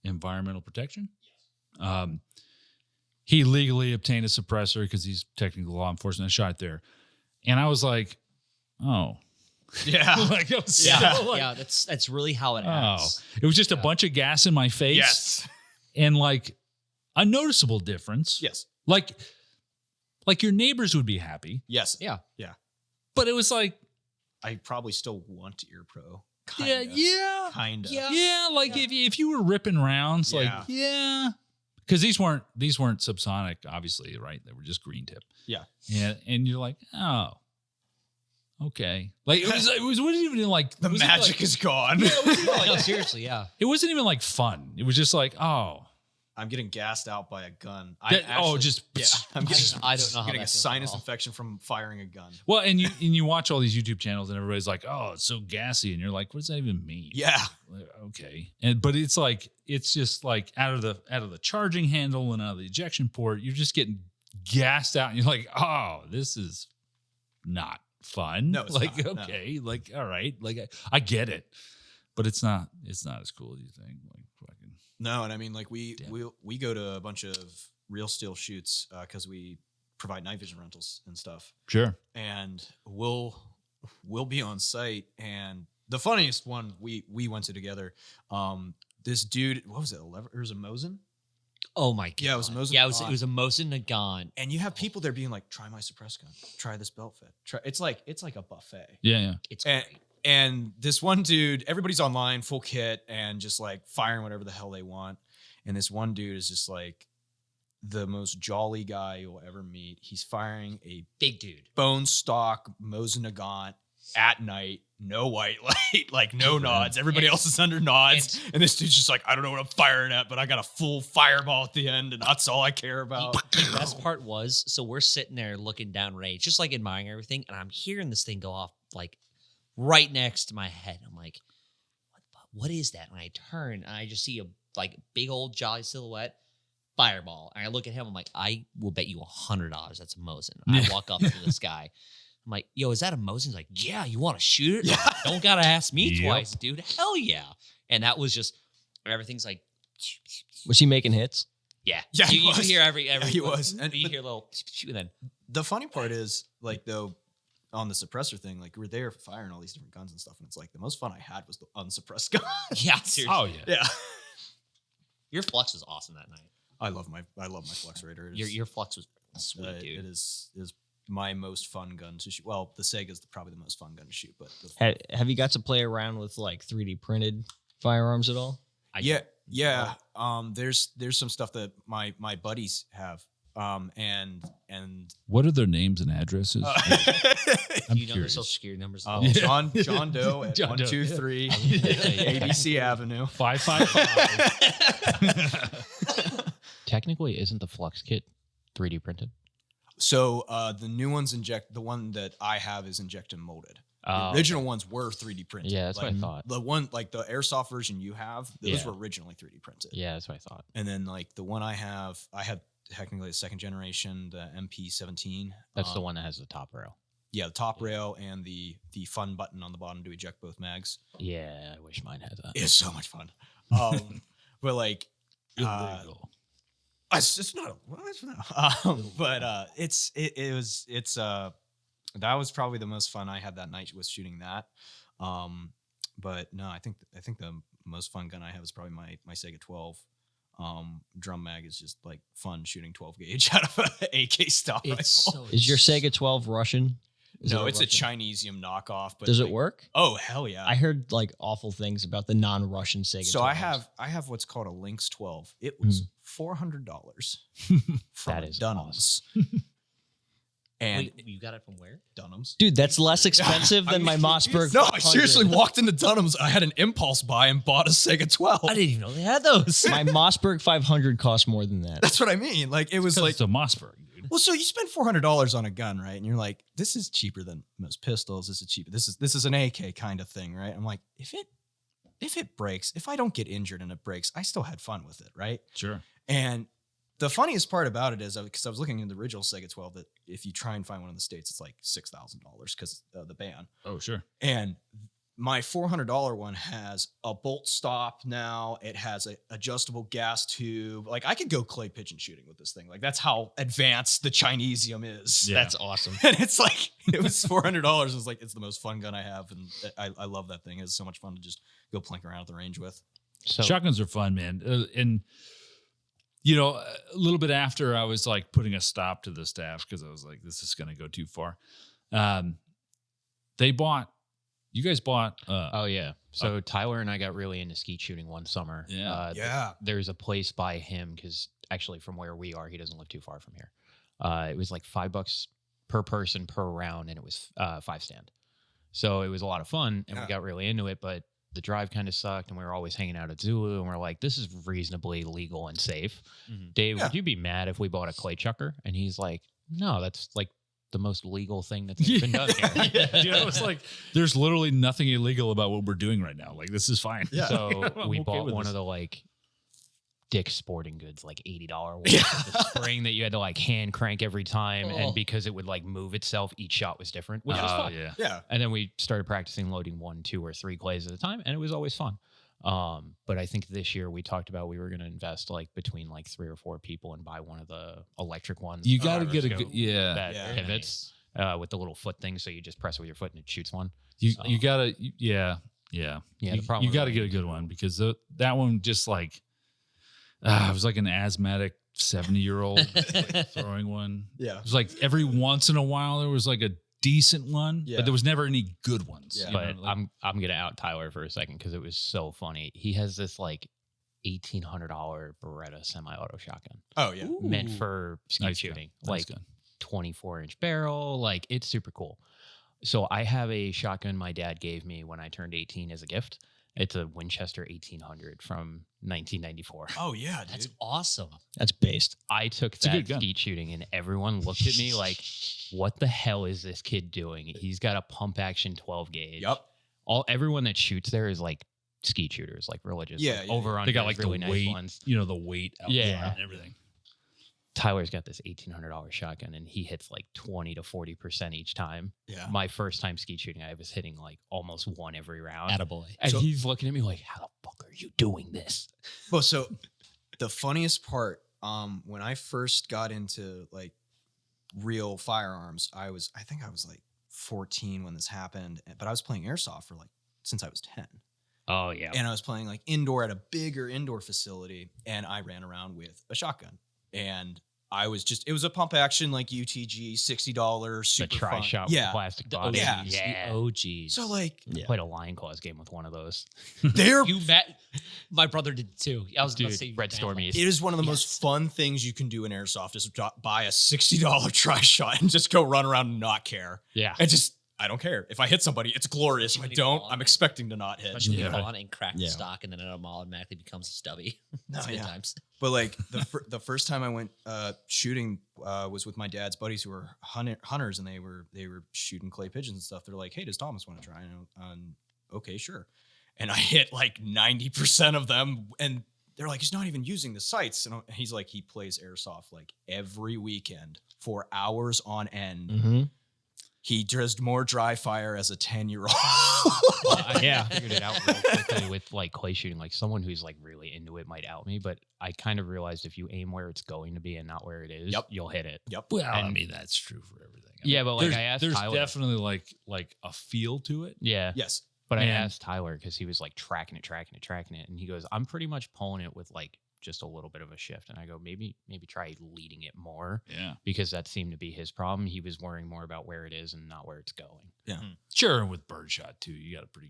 Environmental Protection. He legally obtained a suppressor because he's technically law enforcement. I shot it there. And I was like, oh. Yeah. Like, I was Yeah. so like, yeah, that's really how it oh. acts. It was just a bunch of gas in my face. Yes. And like a noticeable difference. Yes. Like your neighbors would be happy. Yes. Yeah. But it was like, I probably still want Ear Pro. yeah. Kinda. Yeah, like if you were ripping rounds, like Yeah. because these weren't subsonic, obviously, right? They were just green tip. Yeah. And you're like, oh, okay. Like it wasn't even like The it wasn't magic like- is gone. No, seriously, yeah. It wasn't even like fun. It was just like, oh, I'm getting gassed out by a gun. yeah. I'm I don't know how getting that a feels sinus at all. infection from firing a gun. Well, and you watch all these YouTube channels and everybody's like, oh, it's so gassy, and you're like, what does that even mean? Yeah. Like, okay. But it's just like out of the charging handle and out of the ejection port, you're just getting gassed out, and you're like, oh, this is not fun. No, it's like not, no. okay, like all right, like I get it, but it's not as cool as you think. Like fucking No, and I mean, like we Damn. we go to a bunch of real steel shoots because we provide night vision rentals and stuff, sure. and we'll be on site. And the funniest one we went to together, this dude, what was it? It was a Mosin, Oh my god. Yeah, it was a Mosin Yeah, it was Nagant. a Mosin Nagant. and you have people there being like, "Try my suppress gun, try this belt fit." It's like a buffet. Yeah. It's And, great. and this one dude, everybody's online, full kit, and just like firing whatever the hell they want. And this one dude is just like the most jolly guy you'll ever meet. He's firing a Big dude. bone stock Mosin Nagant at night, no white light, like no nods. Everybody else is under nods. And this dude's just like, I don't know what I'm firing at, but I got a full fireball at the end, and that's all I care about. The best part was, so we're sitting there looking down range, just like admiring everything, and I'm hearing this thing go off like right next to my head. I'm like, what is that? And I turn and I just see a like big old jolly silhouette fireball. And I look at him, I'm like, I will bet you $100 that's a Mosin. I walk up to this guy. I'm like, yo, is that a Mosin? He's like, yeah, you want to shoot it? Yeah. Don't gotta ask me twice, dude. Hell yeah. And that was just, everything's like, Was he making hits? yeah. Yeah, You hear every he was. And you hear a little, and then The funny part is, like, though, on the suppressor thing, like, we're there firing all these different guns and stuff, and it's like the most fun I had was the unsuppressed gun. yeah, seriously. Oh yeah. Yeah. Your flux was awesome that night. I love my Flex Raider. It is, Your flux was sweet, dude. It is my most fun gun to shoot. Well, the Sega's probably the most fun gun to shoot, but the, Have you got to play around with like 3D printed firearms at all? yeah. There's some stuff that my buddies have. And What are their names and addresses? I'm you know their curious. social security numbers. John Doe at John Doe, 123 ABC Avenue. 555. Technically, isn't the Flux kit 3D printed? So the new ones the one that I have is inject and molded. The original ones were 3D printed. Yeah, that's like, what I thought. The one, like the airsoft version you have, those Yeah. were originally 3D printed. Yeah, that's what I thought. And then like the one I had technically the second generation, the MP17. That's the one that has the top rail. Yeah, the top rail and the fun button on the bottom to eject both mags. Yeah, I wish mine had that. It's so much fun. But like, Illegal. it's not. But that was probably the most fun I had that night was shooting that. But no, I think the most fun gun I have is probably my Sega 12. Drum mag is just like fun shooting 12 gauge out of an AK style rifle. Is your Sega 12 Russian? No, it's a Chinesium knockoff. But Does like, it work? Oh hell yeah! I heard like awful things about the non-Russian Sega. So 12s. I have what's called a Lynx 12. It was $400 from That is Dunham's. And Wait, you got it from where? Dunham's. Dude, that's less expensive than my Mossberg. No, I 500. seriously walked into Dunham's. I had an impulse buy and bought a Sega 12. I didn't even know they had those. My Mossberg 500 cost more than that. That's what I mean. Like it was like, It's a Mossberg, dude. well, so you spend $400 on a gun, right? And you're like, this is cheaper than most pistols. This is cheaper. This is an AK kind of thing, right? I'm like, if it breaks, if I don't get injured and it breaks, I still had fun with it, right? Sure. And the funniest part about it is because I was looking in the original Sega 12 that if you try and find one in the States, it's like $6,000 because the ban. Oh, sure. And my $400 one has a bolt stop now. It has a adjustable gas tube. Like I could go clay pigeon shooting with this thing. Like that's how advanced the Chinesium is. Yeah. That's awesome. And it's like, it was $400. It was like, it's the most fun gun I have. And I love that thing. It's so much fun to just go plink around at the range with. So Shotguns are fun, man. And you know, a little bit after I was like putting a stop to the staff because I was like, this is going to go too far. You guys bought. oh yeah. So Tyler and I got really into skeet shooting one summer. Yeah. Yeah. There's a place by him because actually from where we are, he doesn't live too far from here. It was like $5 per person per round, and it was 5-stand. So it was a lot of fun, and we got really into it. But the drive kind of sucked, and we were always hanging out at Zulu, and we're like, this is reasonably legal and safe. Mhm. Dave, would you be mad if we bought a clay chucker? And he's like, no, that's like the most legal thing that's ever been done here. You know, it's like there's literally nothing illegal about what we're doing right now. Like this is fine. Yeah. So I'm we okay bought with one this. of the like Dick's Sporting Goods, like $80 ones with the spring that you had to like hand crank every time. And because it would like move itself, each shot was different, which was fun. Yeah. Yeah. And then we started practicing loading 1, 2, or 3 clays at a time, and it was always fun. But I think this year we talked about we were going to invest like between like 3 or 4 people and buy one of the electric ones. You got to with get a the good, rotoscope that Yeah. pivots with the little foot thing, so you just press it with your foot and it shoots one. You got to, yeah. Yeah, You, the problem you got to with get a it good is- one because that one just like, it was like an asthmatic 70-year-old like, throwing one. Yeah. It was like every once in a while there was like a decent one, Yeah. but there was never any good ones. Yeah. you But know, like- I'm gonna out Tyler for a second because it was so funny. He has this like $1,800 Beretta semi-auto shotgun Oh yeah. meant for skeet Nice gun. shooting, Nice like gun. 24-inch barrel. Like it's super cool. So I have a shotgun my dad gave me when I turned 18 as a gift. It's a Winchester 1800 from 1994. Oh yeah, dude. That's awesome. That's based. I took a that good gun. skeet shooting and everyone looked at me like, what the hell is this kid doing? He's got a pump action 12 gauge. Yep. Everyone that shoots there is like skeet shooters, like religious. Yeah, like yeah, over yeah. on They got like really the nice weight, ones. the weight out Yeah. and everything. Tyler's got this $1,800 shotgun and he hits like 20 to 40% each time. Yeah. My first time skeet shooting, I was hitting like almost one every round. Attaboy. And So- he's looking at me like, how the fuck are you doing this? Well, so the funniest part, when I first got into like real firearms, I think I was like 14 when this happened, but I was playing airsoft for like since I was 10. Oh, yeah. And I was playing like indoor at a bigger indoor facility, and I ran around with a shotgun. And it was a pump action like UTG, $60, The super try fun. shot Yeah. with plastic The body. OGs. Yeah. The OGs. So like I played a Lion Claws game with one of those. they're you met my brother did too. I was gonna Dude, say Red Storm East. it is one of the most fun things you can do in airsoft is buy a $60 try shot and just go run around and not care. Yeah. And just I don't care. If I hit somebody, it's glorious. If I Even if don't, you fall I'm on it. expecting to not hit. Especially when Yeah. you fall on it and crack the Yeah. stock, and then it automatically becomes a stubby. No, It's good yeah. times. But like the first time I went shooting was with my dad's buddies who were hunters, and they were shooting clay pigeons and stuff. They're like, "Hey, does Thomas want to try?" And okay, sure. And I hit like 90% of them, and they're like, "He's not even using the sights." And he's like, he plays airsoft like every weekend for hours on end. Mm-hmm. He does more dry fire as a 10-year-old. Well, I Yeah. figured it out real quickly with like clay shooting. Like someone who's like really into it might out me, but I kind of realized if you aim where it's going to be and not where it is, Yep. you'll hit it. Well, I And- mean that's true for everything. Yeah, but like there's, I asked there's Tyler. definitely like a feel to it. Yeah, Yes. but I Man. asked Tyler because he was like tracking it, and he goes, "I'm pretty much pulling it with like just a little bit of a shift." And I go, maybe try leading it more Yeah, because that seemed to be his problem. He was worrying more about where it is and not where it's going. sure. And with birdshot too, you got a pretty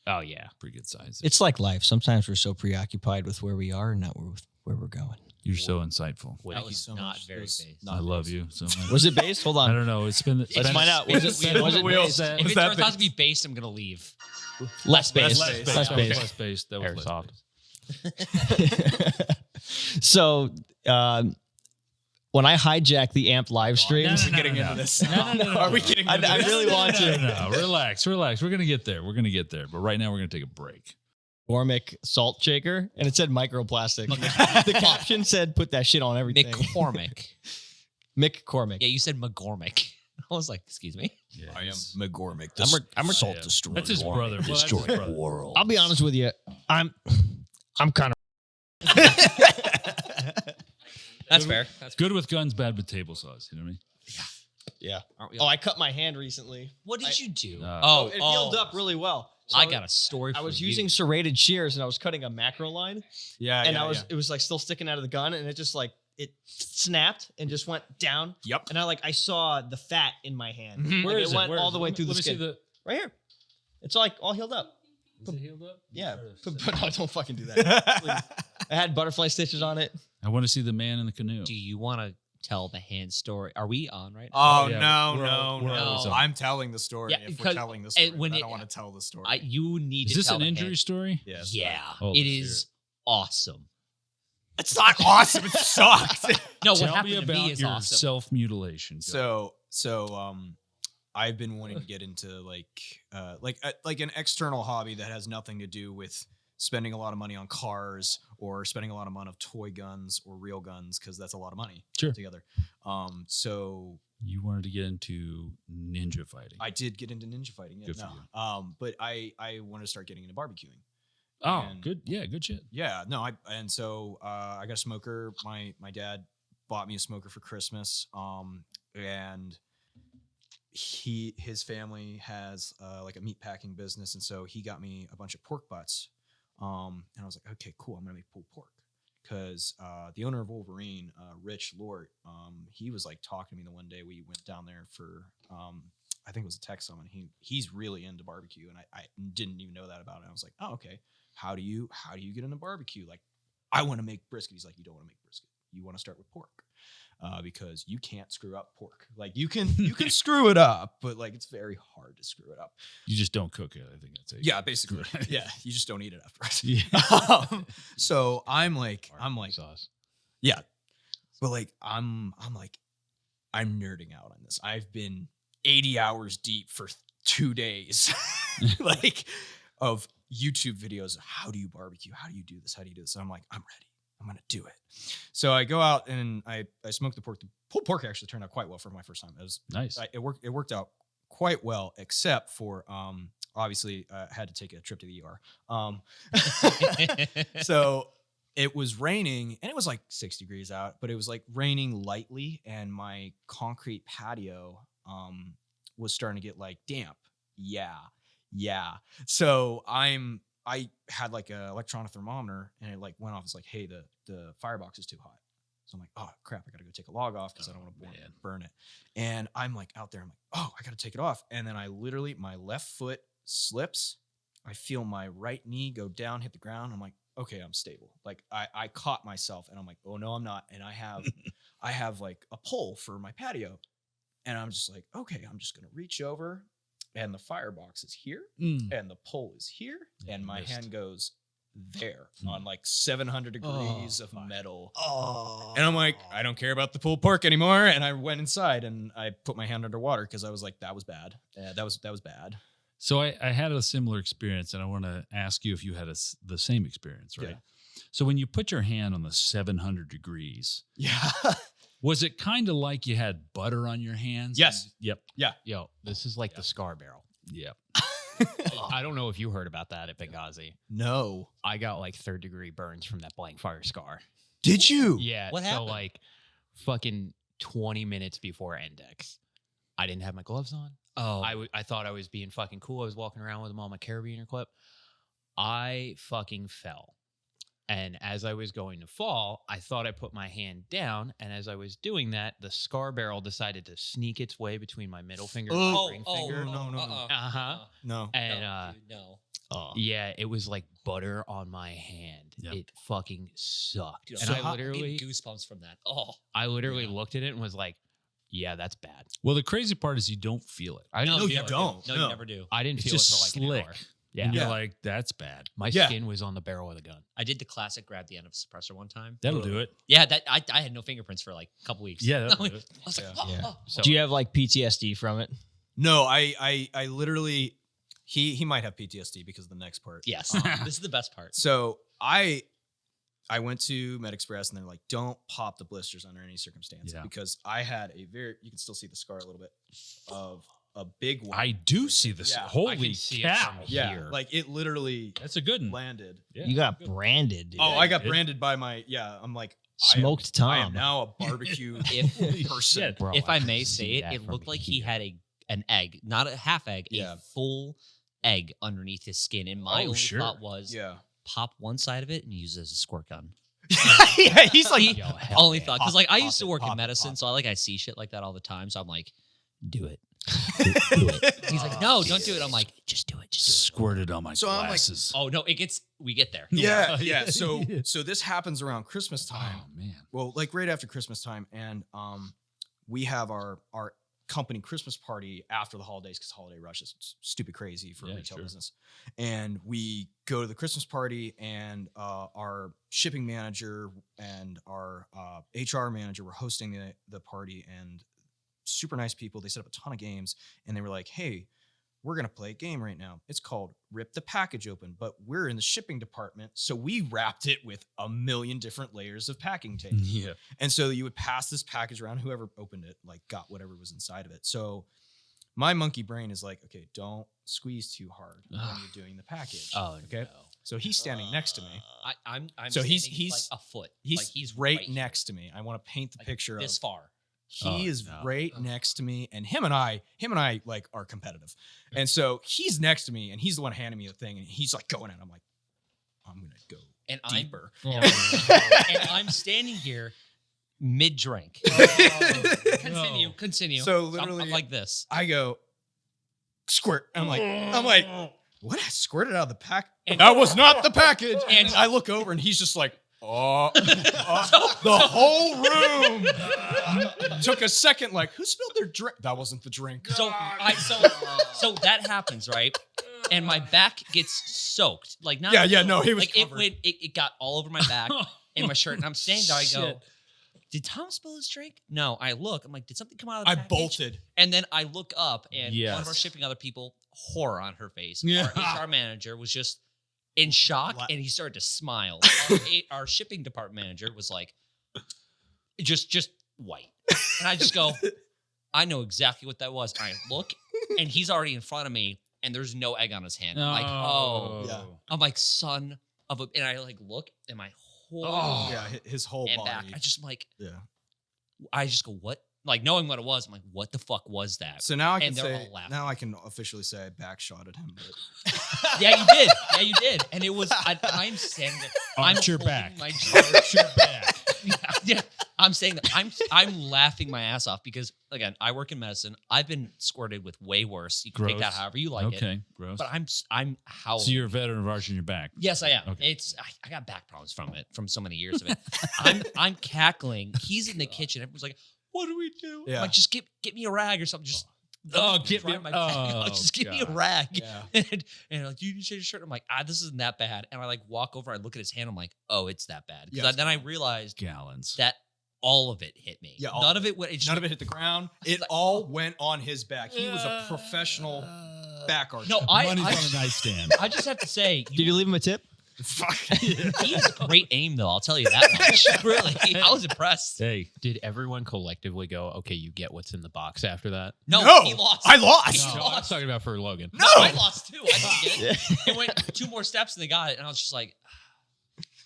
Oh yeah, good size. It's like life. Sometimes we're so preoccupied with where we are and not with where we're going. You're so insightful. Would That he- was so not much. very Those- based. not I love you so much. Was it based? Hold I on. don't know. It's been. Let's find out. Was it based? If it turns out to be based, I'm gonna leave. Less based. Less based. Less That was based. less based. That was Airsoft. less based. So when I hijacked the Amped live streams, No, getting no, into no. this. No. Are we getting into I this? really want to. No, relax. We're gonna get there. But right now we're gonna take a break. Gormick salt shaker, and it said microplastic. The caption said, "Put that shit on everything." McCormick. Mick Cormick. Yeah, you said McGormick. I was like, excuse me. Yeah, I am he's- McGormick. I'm a salt yeah. destroyer. That's his brother. Well, that's his brother. I'll be honest with you. I'm kind of. That's fair. That's Good with guns, bad with table saws. You know what I mean? Yeah. Aren't we Oh, all? I cut my hand recently. What did you do? Oh, It healed up really well. So I got a story. I for was you. using serrated shears and I was cutting a macro line, Yeah, and yeah, it was like still sticking out of the gun, and it just like it snapped and just went down. Yep. And I saw the fat in my hand. Mhm. Like, is it went Where all is the it? way Let me- through the let me see skin. the. Right here. It's like all healed up. Is it healed up? Yeah. No, don't fucking do that. Please. I had butterfly stitches on it. I want to see the man in the canoe. Do you want to tell the hand story? Are we on right now? Oh, yeah, no, we're no, we're no. always on. I'm telling the story. Yeah, If we're because- telling the and story, when I it- don't want to tell the story. You need Is to this tell an the injury hand. story? Yes. Yeah, Oh, it let's is awesome. It's not awesome. It sucks. No, what Tell happened me to about me is your awesome. self mutilation. So I've been wanting to get into like an external hobby that has nothing to do with spending a lot of money on cars or spending a lot of money on toy guns or real guns, because that's a lot of money Sure. together. So You wanted to get into ninja fighting. I did get into ninja fighting. Yeah, Good for no. But I wanted to start getting into barbecuing. oh, and- good. Yeah, good shit. Yeah, no, I got a smoker. My dad bought me a smoker for Christmas. And his family has like a meat packing business, and so he got me a bunch of pork butts. And I was like, okay, cool, I'm gonna make pulled pork. Because the owner of Wolverine, Rich Lort, he was like talking to me the one day we went down there for I think it was a tech summit. He's really into barbecue, and I didn't even know that about it. I was like, oh, okay. How do you get into barbecue? Like, I want to make brisket. He's like, you don't want to make brisket. You want to start with pork. because you can't screw up pork. Like you can screw it up, but like it's very hard to screw it up. You just don't cook it. I think that's it. Yeah, basically. Yeah, you just don't eat it afterwards. Yeah. So I'm like, sauce. yeah, but like I'm nerding out on this. I've been 80 hours deep for 2 days, like of YouTube videos. How do you barbecue? How do you do this? How do you do this? And I'm like, I'm ready. I'm going to do it. So I go out and I smoke the pork. The pulled pork actually turned out quite well for my first time. It was Nice. It worked out quite well, except for, obviously I had to take a trip to the ER. So it was raining and it was like 6 degrees out, but it was like raining lightly and my concrete patio, was starting to get like damp. Yeah. So I had like a electronic thermometer and it like went off. It's like, hey, the firebox is too hot. So I'm like, oh crap, I gotta go take a log off because I don't want to burn it. And I'm like out there, I'm like, oh, I gotta take it off. And then I literally, my left foot slips. I feel my right knee go down, hit the ground. I'm like, okay, I'm stable. Like I caught myself and I'm like, oh no, I'm not. And I have like a pole for my patio. And I'm just like, okay, I'm just gonna reach over. And the firebox is here, and the pole is here, and my hand goes there on like 700 degrees of metal. Oh. And I'm like, I don't care about the pulled pork anymore. And I went inside and I put my hand underwater because I was like, that was bad. That was bad. So I had a similar experience, and I want to ask you if you had the same experience, right? Yeah. So when you put your hand on the 700 degrees, yeah. Was it kind of like you had butter on your hands? Yes. Yep. Yeah. Yo, this is like the scar barrel. Yep. I don't know if you heard about that at Benghazi. No. I got like 3rd-degree burns from that blank fire scar. Did you? Yeah. What happened? So like fucking 20 minutes before Index, I didn't have my gloves on. Oh, I thought I was being fucking cool. I was walking around with them on my carabiner clip. I fucking fell. And as I was going to fall, I thought I put my hand down. And as I was doing that, the scar barrel decided to sneak its way between my middle finger and my ring finger. No. No. And dude, no. yeah, it was like butter on my hand. Yep. It fucking sucked. Dude, And I literally, goosebumps from that. Oh, I literally looked at it and was like, yeah, that's bad. Well, the crazy part is you don't feel it. I didn't No, feel you it. don't. no, you never do. I didn't It's feel just it for like slick. an hour. Yeah. And you're Yeah. like, that's bad. My Yeah. skin was on the barrel of the gun. I did the classic grab the end of a suppressor one time. That'll do it. Yeah, that I had no fingerprints for like a couple weeks. Yeah, that'll I do it. was like, Yeah. oh. So Do you have like PTSD from it? No, I literally, he might have PTSD because of the next part. Yes, this is the best part. So I went to MedExpress and they're like, don't pop the blisters under any circumstance because I had you can still see the scar a little bit of a big one. I do see this. Yeah. I Holy can see it cow. from yeah, here. like it literally That's a good one. landed. Yeah. You got branded, dude. Oh, I got It- branded by my, I'm like, Smoked I am Tom. now a barbecue If person. Shit. Bro, if I can may see say it, that it from looked like he here. had an egg, not a half egg, Yeah. a full egg underneath his skin. And my only sure. thought was Yeah. pop one side of it and use it as a squirt gun. Yeah, he's like, Yo, hell Only yeah. thought because like I Pop used to it, work pop in it, medicine, pop so I see shit like that all the time. So I'm like, do it. Do it. He's like, no, don't do it. I'm like, just do it. Just do it. Squirted on my So I'm like, glasses. Oh no, we get there. yeah, yeah. So this happens around Christmas time. Oh, man. Well, like right after Christmas time, and we have our company Christmas party after the holidays because holiday rush is stupid crazy for retail business. And we go to the Christmas party, and our shipping manager and our HR manager were hosting the party, and super nice people. They set up a ton of games, and they were like, hey, we're going to play a game right now. It's called Rip the Package Open, but we're in the shipping department. So we wrapped it with a million different layers of packing tape. Yeah. And so you would pass this package around. Whoever opened it, like, got whatever was inside of it. So my monkey brain is like, okay, don't squeeze too hard when you're doing the package. Oh, Okay. no. So he's standing next to me. I'm So he's standing, like a foot. He's, like he's right here, next to me. I want to paint the like picture this of far. he Oh, is no. right next to me, and him and I like are competitive. And so he's next to me, and he's the one handing me the thing, and he's like going at it. I'm like, I'm gonna go And deeper. and I'm standing here mid drink. Continue. So I'm literally, like this. I go squirt. I'm like, what? I squirted out of the pack. And- That was not the package. And- And I look over, and he's just like, The whole room took a second. Like, who spilled their drink? That wasn't the drink. So that happens, right? And my back gets soaked. Like not. Yeah. No, he was like covered. it got all over my back and my shirt. And I'm standing there. I go, Shit. did Tom spill his drink? No. I look. I'm like, did something come out of the I package? bolted. And then I look up, and one of Yes. our shipping other people, horror on her face. Yeah. Our HR manager was just in shock, and he started to smile. Our shipping department manager was like, just white. And I just go, I know exactly what that was. I look, and he's already in front of me, and there's no egg on his hand. I'm like, oh. Yeah. I'm like, son of a... And I like look, and my whole... Yeah, his whole and body. back. I just like... Yeah. I just go, what? Like, knowing what it was, I'm like, what the fuck was that? So now I can And they're say, all laughing. now I can officially say I backshotted him. But Yeah, you did. Yeah, you did. And it was... I'm standing there. I'm Arch your holding back. My Arch your back. yeah, I'm saying that I'm laughing my ass off because again, I work in medicine. I've been squirted with way worse. You can take that Gross. however you like it. Okay, gross. But I'm howling. So you're a veteran of arching your back. Yes, I am. Okay. I got back problems from it, from so many years of it. I'm cackling. He's in the kitchen. Everyone's like, "What do we do?" I'm Yeah. like, just get me a rag or something. Just Get me. my back. Just give me a God. rag. Yeah. And like, you need to change your shirt. I'm like, this isn't that bad. And I like walk over. I look at his hand. I'm like, oh, it's that bad. Yeah, Because it's then I realized Gallons. that all of it hit me. Yeah, all none of of it went. none of it hit the ground. It all went on his back. He was a professional back archer. No, Money's on a nightstand. I just have to say, Did you leave him a tip? Fuck. he has great aim, though. I'll tell you that much. Really, I was impressed. Hey, Did everyone collectively go, okay, you get what's in the box after that? No, No, he lost. I lost. He No, I was lost. talking about for Logan. No. I lost too. I didn't get it. It went 2 more steps and they got it, and I was just like,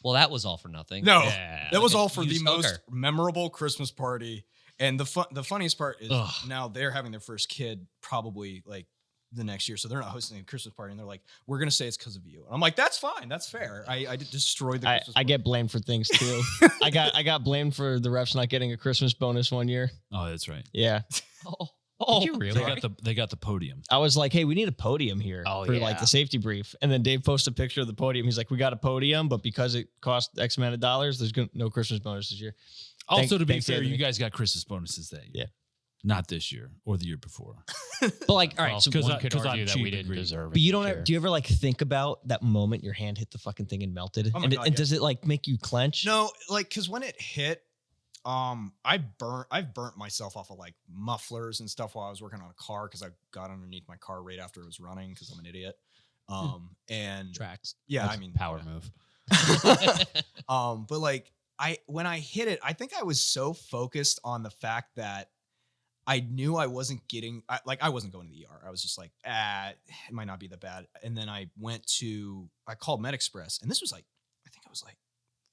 well, that was all for nothing. No, Yeah. that was Like a all for the used most hooker. memorable Christmas party. And the funniest part is Ugh. now they're having their first kid probably like the next year. So they're not hosting a Christmas party. And they're like, we're going to say it's because of you. And I'm like, that's fine. That's fair. I did destroy the Christmas I party. get blamed for things too. I got blamed for the refs not getting a Christmas bonus one year. oh, that's right. Yeah. Oh, Did you really? They got the podium. I was like, hey, we need a podium here Oh, for yeah. like the safety brief. And then Dave posted a picture of the podium. He's like, we got a podium, but because it cost X amount of dollars, there's no Christmas bonus this year. Also, to be Thanks, fair, Anthony. you guys got Christmas bonuses that year. Yeah. Not this year or the year before. But like, all right, Well, so because one I- could 'cause I'm argue that cheap we and didn't greedy. deserve it. but you don't this have, year. do you ever like think about that moment your hand hit the fucking thing and melted? Oh my and God, and yeah. does it like make you clench? No, like, cause when it hit, I've burnt myself off of like mufflers and stuff while I was working on a car because I got underneath my car right after it was running because I'm an idiot. And tracks. yeah, That's I mean, power yeah. move. But like when I hit it, I think I was so focused on the fact that I knew I wasn't getting, I wasn't going to the ER. I was just like, it might not be that bad. And then I called MedExpress, and this was like, I think it was like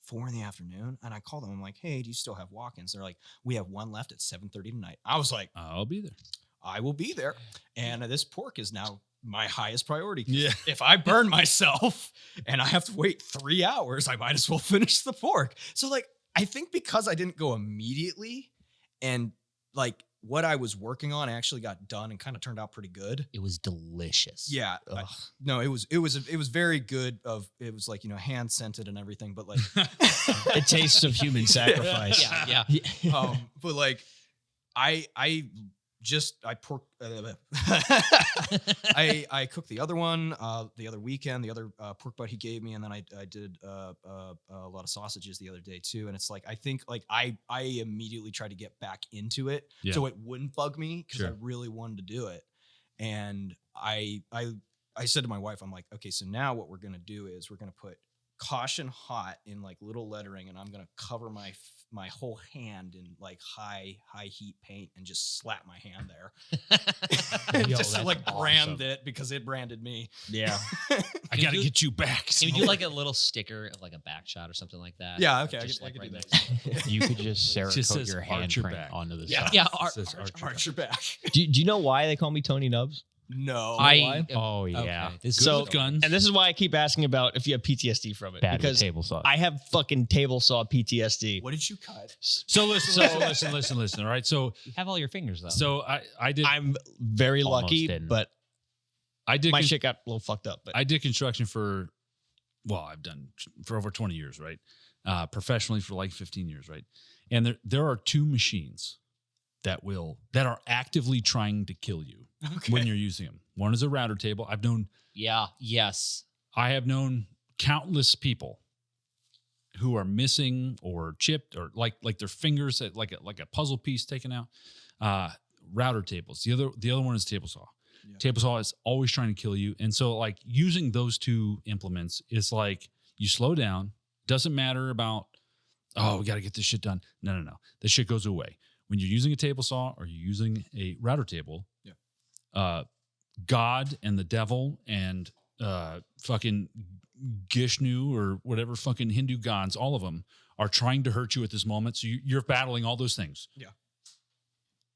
4 PM, and I called them. I'm like, hey, do you still have walk-ins? They're like, we have one left at 7:30 tonight. I was like, I'll be there. I will be there. And this pork is now my highest priority. 'Cause Yeah. if I burn myself and I have to wait 3 hours, I might as well finish the pork. So like, I think because I didn't go immediately and like what I was working on actually got done and kind of turned out pretty good. It was delicious. Yeah. No, it was very good. It was like, hand scented and everything, but like, It tastes of human sacrifice. Yeah. but like I cooked the other one the other weekend, the other pork butt he gave me, and then I did a lot of sausages the other day too. And it's like I think like I immediately tried to get back into it so it wouldn't bug me because I really wanted to do it. And I said to my wife, I'm like, okay, so now what we're gonna do is we're gonna put caution hot in like little lettering, and I'm gonna cover my whole hand in like high heat paint and just slap my hand there. And Yo, just that's like brand awesome. it because it branded me. Yeah. I got to get you back. Can we do like a little sticker of like a back shot or something like that? Yeah, okay, Just I could do right that. next- You could just Just Cerakote says your arch your handprint back. onto the Yeah. side. Yeah, Says arch your Arch your back. Do you know why they call me Tony Nubs? No. Oh, yeah. This Good is So- with guns. And this is why I keep asking about if you have PTSD from it. Bad with because table saw. I have fucking table saw PTSD. What did you cut? So listen. All right. So You have all your fingers though. I did I'm very Almost lucky, didn't. but I did my shit got a little fucked up. But I did construction I've done for over 20 years, right? professionally for like 15 years, right? And there are two machines that are actively trying to kill you when you're using them. One is a router table. I have known countless people who are missing or chipped or like their fingers like a puzzle piece taken out. Router tables. The other one is table saw. Yeah. Table saw is always trying to kill you. And so like using those two implements is like you slow down. Doesn't matter about, we got to get this shit done. No. This shit goes away. When you're using a table saw or you're using a router table, God and the devil and fucking Gishnu or whatever fucking Hindu gods, all of them are trying to hurt you at this moment. So you're battling all those things. Yeah.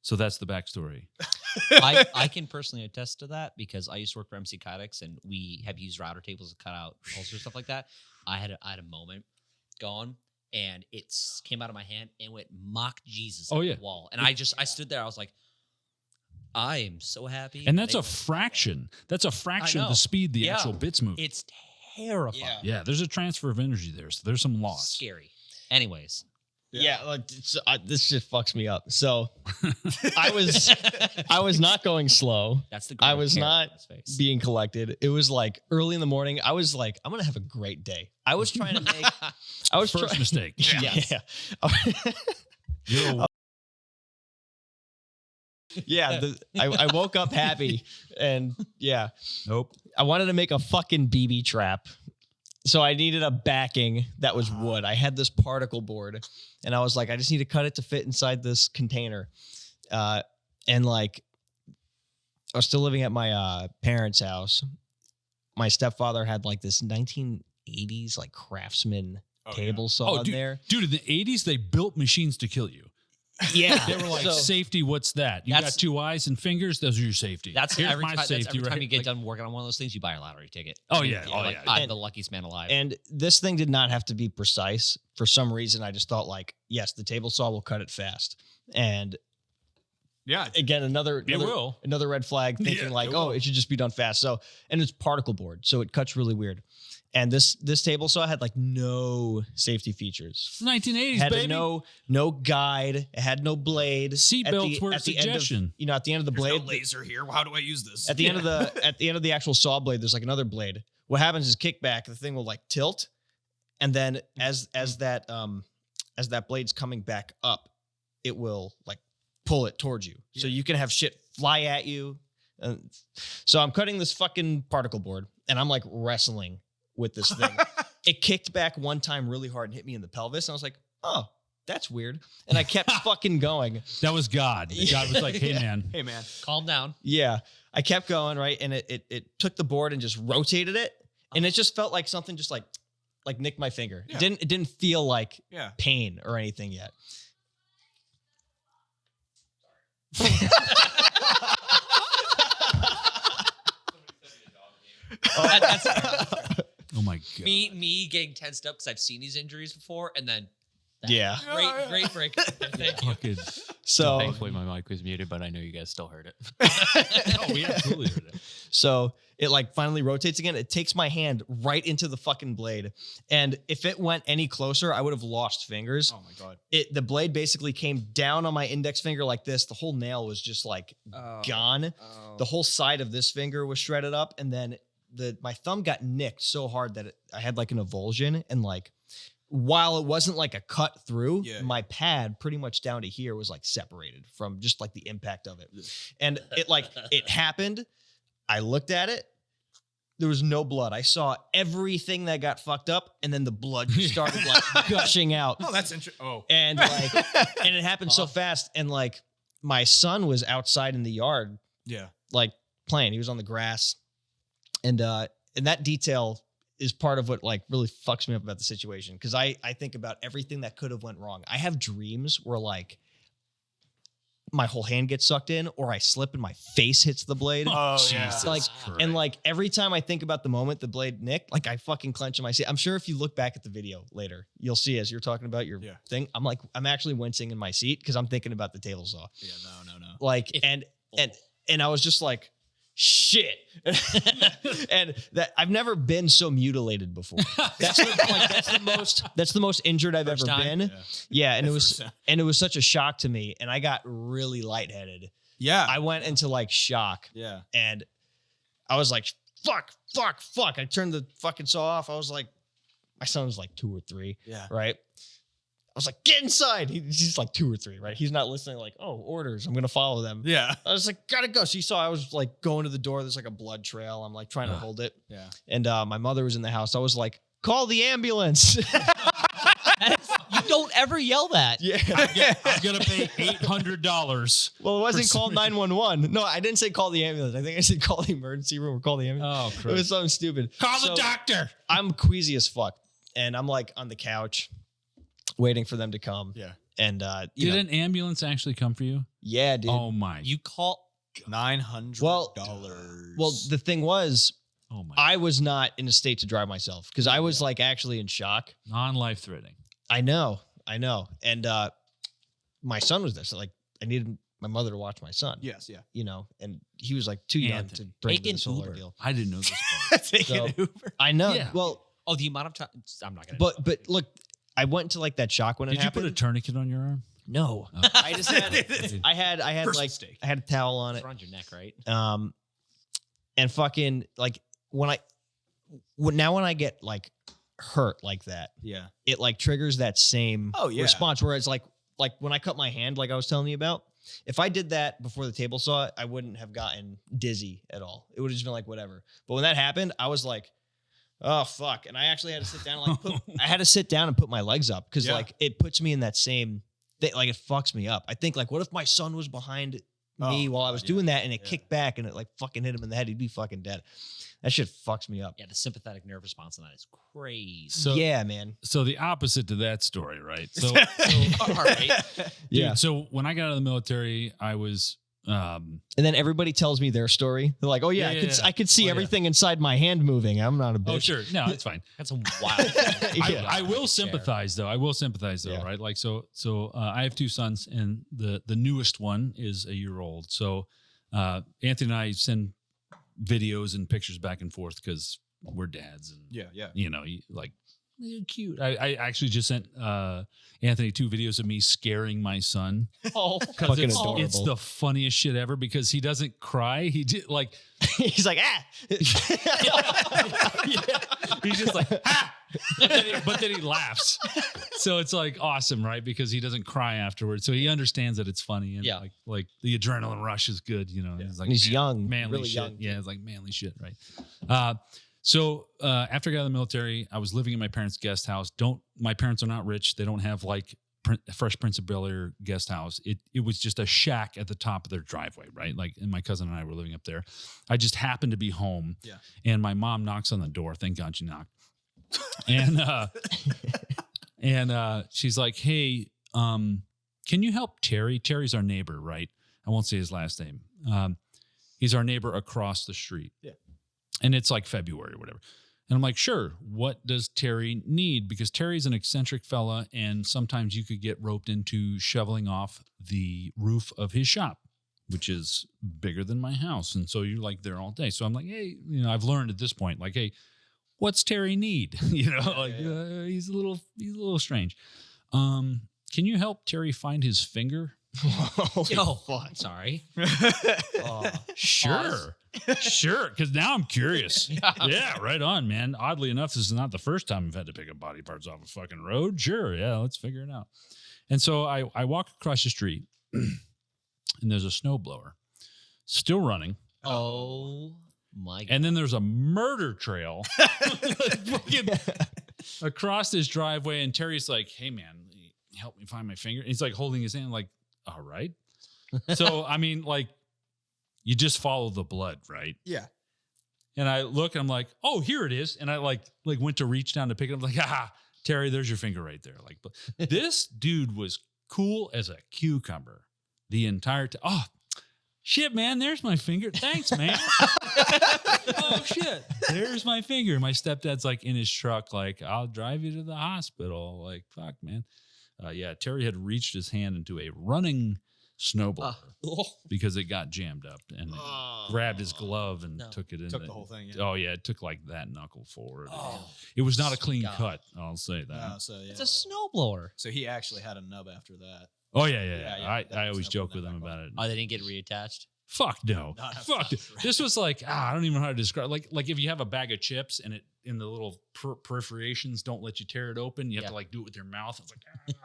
So that's the backstory. I can personally attest to that because I used to work for MC Kydex and we have used router tables to cut out all sorts of stuff like that. I had a moment going and it came out of my hand and went mock Jesus at the wall. And I stood there. I was like, I am so happy. And that's a fraction. That's a fraction of the speed the actual bits move. It's terrifying. Yeah, there's a transfer of energy there. So there's some loss. Scary. Anyways. Yeah, like this shit fucks me up. So I was not going slow. That's the I was not being collected. It was like early in the morning. I was like, I'm gonna have a great day. I was trying to make. I was first mistake. Yeah. I woke up happy and Nope. I wanted to make a fucking BB trap. So I needed a backing that was wood. I had this particle board and I was like, I just need to cut it to fit inside this container. And like, I was still living at my parents' house. My stepfather had like this 1980s like Craftsman table saw in there. Dude, in the 80s, they built machines to kill you. Yeah. They were like, safety, what's that? You got two eyes and fingers? Those are your safety. Every time you get done working on one of those things, you buy a lottery ticket. Oh, yeah. I'm the luckiest man alive. And this thing did not have to be precise. For some reason, I just thought like, yes, the table saw will cut it fast. And again, another red flag thinking it should just be done fast. So, and it's particle board. So it cuts really weird. And this table saw had like no safety features. 1980s, had baby. No guide. It had no blade. Seatbelts were a suggestion. At the end of the blade, no laser here. How do I use this? At the end of the actual saw blade, there's like another blade. What happens is kickback. The thing will like tilt, and then as that blade's coming back up, it will like pull it towards you. So you can have shit fly at you. So I'm cutting this fucking particle board, and I'm like wrestling with this thing. It kicked back one time really hard and hit me in the pelvis. And I was like, oh, that's weird. And I kept fucking going. That was God. God was like, hey, man. Calm down. Yeah. I kept going, right? And it took the board and just rotated it. And it just felt like something just like nicked my finger. Yeah. It didn't feel like pain or anything yet. Oh my God. Me getting tensed up because I've seen these injuries before, and then great break. Thank you. So thankfully my mic was muted, but I know you guys still heard it. Oh, we absolutely heard it. So it like finally rotates again. It takes my hand right into the fucking blade, and if it went any closer, I would have lost fingers. Oh my God! The blade basically came down on my index finger like this. The whole nail was just like gone. The whole side of this finger was shredded up, and then my thumb got nicked so hard that I had like an avulsion, and like while it wasn't like a cut through, my pad pretty much down to here was like separated from just like the impact of it. And it happened. I looked at it. There was no blood. I saw everything that got fucked up, and then the blood just started like gushing out. Oh, that's interesting. Oh, and like, and it happened so fast. And like, my son was outside in the yard, like playing. He was on the grass. And that detail is part of what like really fucks me up about the situation. Cause I think about everything that could have went wrong. I have dreams where like my whole hand gets sucked in, or I slip and my face hits the blade. Oh, Jesus like, Christ. and like every time I think about the moment the blade nicked, like I fucking clench in my seat. I'm sure if you look back at the video later, you'll see as you're talking about your thing. I'm actually wincing in my seat because I'm thinking about the table saw. Yeah, no. Like, and I was just like, shit. And that I've never been so mutilated before. That's the most injured I've ever been. Yeah, and it was such a shock to me, and I got really lightheaded. Yeah. I went into like shock. Yeah. And I was like, fuck. I turned the fucking saw off. I was like, my son was like 2 or 3. Yeah. Right. I was like, get inside. He's like 2 or 3, right? He's not listening, like, oh, orders. I'm going to follow them. Yeah. I was like, gotta go. So you saw I was like going to the door. There's like a blood trail. I'm like trying to hold it. Yeah. And my mother was in the house. I was like, call the ambulance. You don't ever yell that. Yeah. I'm going to pay $800. Well, it wasn't called 911. No, I didn't say call the ambulance. I think I said call the emergency room or call the ambulance. Oh, It Christ. was something stupid. Call the doctor. I'm queasy as fuck. And I'm like on the couch waiting for them to come. Yeah. And Did an ambulance actually come for you? yeah, dude. Oh, my. You call $900. Well, the thing was, Oh, my. I was not in a state to drive myself because I was like actually in shock. Non-life threatening. I know. And my son was there. So like I needed my mother to watch my son. Yes. Yeah. You know, and he was like too young Anthony. to bring Take to an this whole Uber. ordeal. I didn't know this part. Take So- an Uber. I know. Yeah. Well, the amount of time. I'm not going to. but look, I went to like that shock when it Did you happened. put a tourniquet on your arm? No. Oh. I just had I had First like mistake. I had a towel on It's it. around your neck, right? And fucking like when I get like hurt like that, Yeah. it like triggers that same Oh, yeah. response where it's like when I cut my hand, like I was telling you about, if I did that before the table saw it, I wouldn't have gotten dizzy at all. It would have just been like whatever. But when that happened, I was like, oh fuck. And I actually had to sit down and like put my legs up because Yeah. like it puts me in that same thing, like it fucks me up. I think like what if my son was behind me while I was doing that and it kicked back and it like fucking hit him in the head, he'd be fucking dead. That shit fucks me up. Yeah, the sympathetic nerve response on that is crazy. So, yeah, man. So the opposite to that story, right? So, All right. dude, so when I got out of the military, I was And then everybody tells me their story. They're like, "Oh yeah, I could see everything inside my hand moving. I'm not a bitch." Oh sure, no, it's fine. That's a wild. Yeah. I will sympathize though. I will sympathize though, Yeah. right? Like so I have 2 sons, and the newest one is a year old. So Anthony and I send videos and pictures back and forth because we're dads, and Yeah. you know, like you're cute. I actually just sent Anthony 2 videos of me scaring my son. Oh, Because Fucking it's adorable. the funniest shit ever because he doesn't cry. He did like He's like, ah. he's just like ha! but then he laughs. So it's like awesome, right? Because he doesn't cry afterwards. So he understands that it's funny and Yeah. like the adrenaline rush is good, you know. He's like And he's young, manly really shit. young. Yeah, it's like manly shit, right? So after I got out of the military, I was living in my parents' guest house. My parents are not rich. They don't have like Fresh Prince of Bel-Air guest house. It was just a shack at the top of their driveway, right? Like, and my cousin and I were living up there. I just happened to be home. Yeah. And my mom knocks on the door. Thank God she knocked. And she's like, "Hey, can you help Terry? Terry's our neighbor, right? I won't say his last name. He's our neighbor across the street. Yeah. And it's like February or whatever." And I'm like, "Sure. What does Terry need?" Because Terry's an eccentric fella, and sometimes you could get roped into shoveling off the roof of his shop, which is bigger than my house. And so you're like there all day. So I'm like, hey, you know, I've learned at this point, like, hey, what's Terry need? You know, like he's a little strange. Can you help Terry find his finger? Yo, I'm sorry. Sure. Sure. Because now I'm curious. Yeah, right on, man. Oddly enough, this is not the first time I've had to pick up body parts off a fucking road. Sure. Yeah, let's figure it out. And so I walk across the street and there's a snowblower still running. Oh my God. And then there's a murder trail fucking across this driveway. And Terry's like, "Hey, man, help me find my finger." And he's like holding his hand like, all right. So, I mean, like, you just follow the blood, right? Yeah. And I look, and I'm like, "Oh, here it is." And I like went to reach down to pick it up. Like, "Ah, Terry, there's your finger right there." Like, but this dude was cool as a cucumber the entire time. "Oh, shit, man, there's my finger. Thanks, man." "Oh, shit, there's my finger." My stepdad's like in his truck, like, "I'll drive you to the hospital." Like, fuck, man. Yeah, Terry had reached his hand into a running snowblower because it got jammed up and it grabbed his glove and took it in. Took the whole thing. Yeah. Oh yeah, it took like that knuckle forward. It was not a clean cut. I'll say that. So yeah. It's a snowblower. So he actually had a nub after that. Oh yeah. that I was always never joke that with him back about it. Oh, they didn't get reattached? Fuck no. Not a Fuck. fuck. This was like I don't even know how to describe. Like if you have a bag of chips and it in the little perforations don't let you tear it open, you have to like do it with your mouth. It's like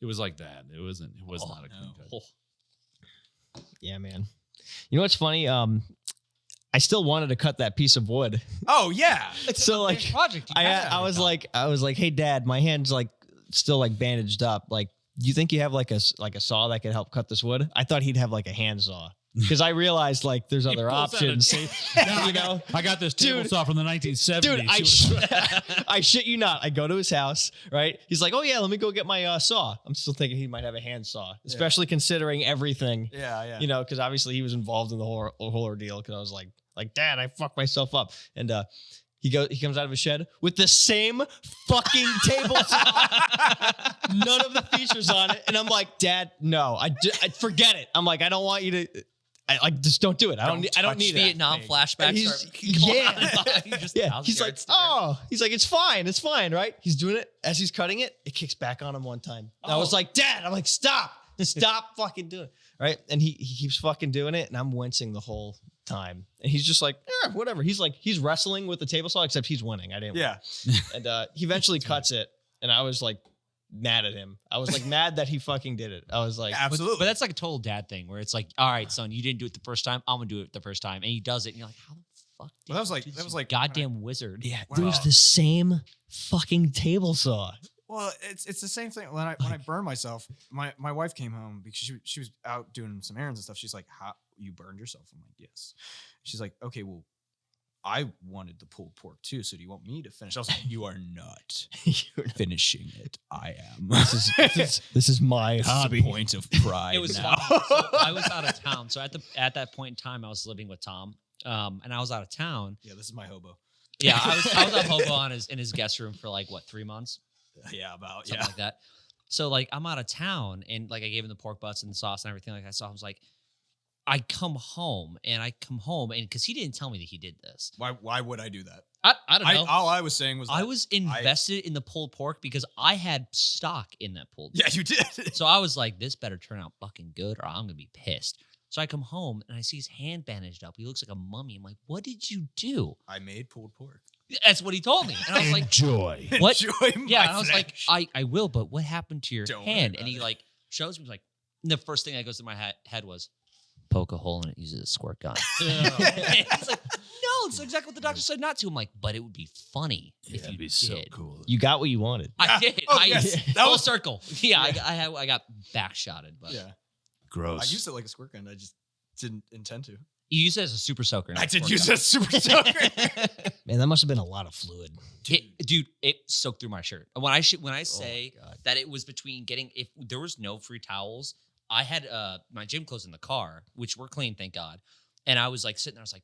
it was like that. It was not a clean cut. Yeah, man. You know what's funny? I still wanted to cut that piece of wood. Oh yeah. So like project. I was like, hey Dad, my hand's like still like bandaged up. Like, do you think you have like a saw that could help cut this wood? I thought he'd have like a hand saw. Because I realized like there's other options. You know, I got this table saw from the 1970s. Dude, I shit you not. I go to his house, right? He's like, oh yeah, let me go get my saw. I'm still thinking he might have a hand saw, especially considering everything. Yeah. You know, because obviously he was involved in the whole ordeal. Because I was like, Dad, I fucked myself up. And he comes out of his shed with the same fucking table saw, none of the features on it. And I'm like, Dad, no, I forget it. I'm like, I don't want you to. I just don't do it. I don't need it. Vietnam flashbacks. He's like, he's like, it's fine, right? He's doing it as he's cutting it. It kicks back on him one time. I was like, Dad, I'm like, stop fucking doing it, right? And he keeps fucking doing it, and I'm wincing the whole time. And he's just like, whatever. He's like, he's wrestling with the table saw, except he's winning. I didn't. Yeah. Win. And he eventually cuts it, and I was like, mad at him. I was like mad that he fucking did it. I was like, absolutely. But that's like a total dad thing where it's like, all right, son, you didn't do it the first time. I'm gonna do it the first time, and he does it, and you're like, how the fuck? Well, that was like goddamn wizard. yeah, it was the same fucking table saw. Well, it's the same thing. When I burned myself, my wife came home because she was out doing some errands and stuff. She's like, "How you burned yourself?" I'm like, "Yes." She's like, "Okay, well, I wanted the pulled pork too. So do you want me to finish?" I was like, "You are not finishing it. I am. This is my hobby. A point of pride." It was now. fun. So I was out of town. So at that point in time, I was living with Tom, and I was out of town. Yeah, this is my hobo. Yeah, I was a hobo in his guest room for like 3 months. Yeah, about something like that. So like I'm out of town, and like I gave him the pork butts and the sauce and everything like that. So I was like, I come home and because he didn't tell me that he did this. Why would I do that? I don't know. All I was saying was I was invested in the pulled pork because I had stock in that pulled pork. Yeah, you did. So I was like, this better turn out fucking good or I'm gonna be pissed. So I come home and I see his hand bandaged up. He looks like a mummy. I'm like, what did you do? I made pulled pork. That's what he told me. And I was like, enjoy. What? Enjoy my Yeah, and I was flesh. like, I will, but what happened to your Don't hand? worry And he about like shows me, like, and the first thing that goes through my head was, poke a hole in it, use it as a squirt gun. He's like, no, it's exactly what the doctor said not to. I'm like, but it would be funny if you did. So cool. You got what you wanted. I did. Oh, yes. That Full was circle. Yeah, I got back shotted, but yeah. Gross. I used it like a squirt gun. I just didn't intend to. you use it as a super soaker. I did use it as super soaker. Man, that must have been a lot of fluid. Dude, it soaked through my shirt. When I say that it was between if there was no free towels, I had my gym clothes in the car, which were clean, thank God. And I was like sitting there, I was like,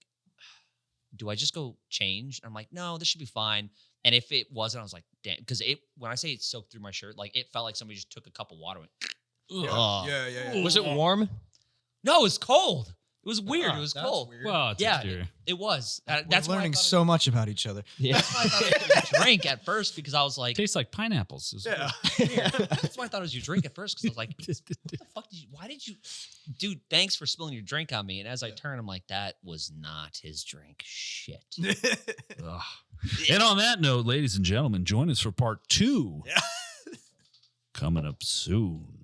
do I just go change? And I'm like, no, this should be fine. And if it wasn't, I was like, damn, because when I say it soaked through my shirt, like it felt like somebody just took a cup of water and went, Yeah. Was it warm? no, it was cold. It was weird. It was that's cold. weird. Well, it's Yeah, exterior. it was. We're That's why I learning thought so much about each other. Yeah. That's why I thought it was your drink at first because I was like, Tastes like pineapples. Yeah. that's why I thought it was your drink at first because I was like, what the fuck why did you, dude, thanks for spilling your drink on me. And as I turn, I'm like, that was not his drink. Shit. Ugh. And on that note, ladies and gentlemen, join us for part 2. Yeah. Coming up soon.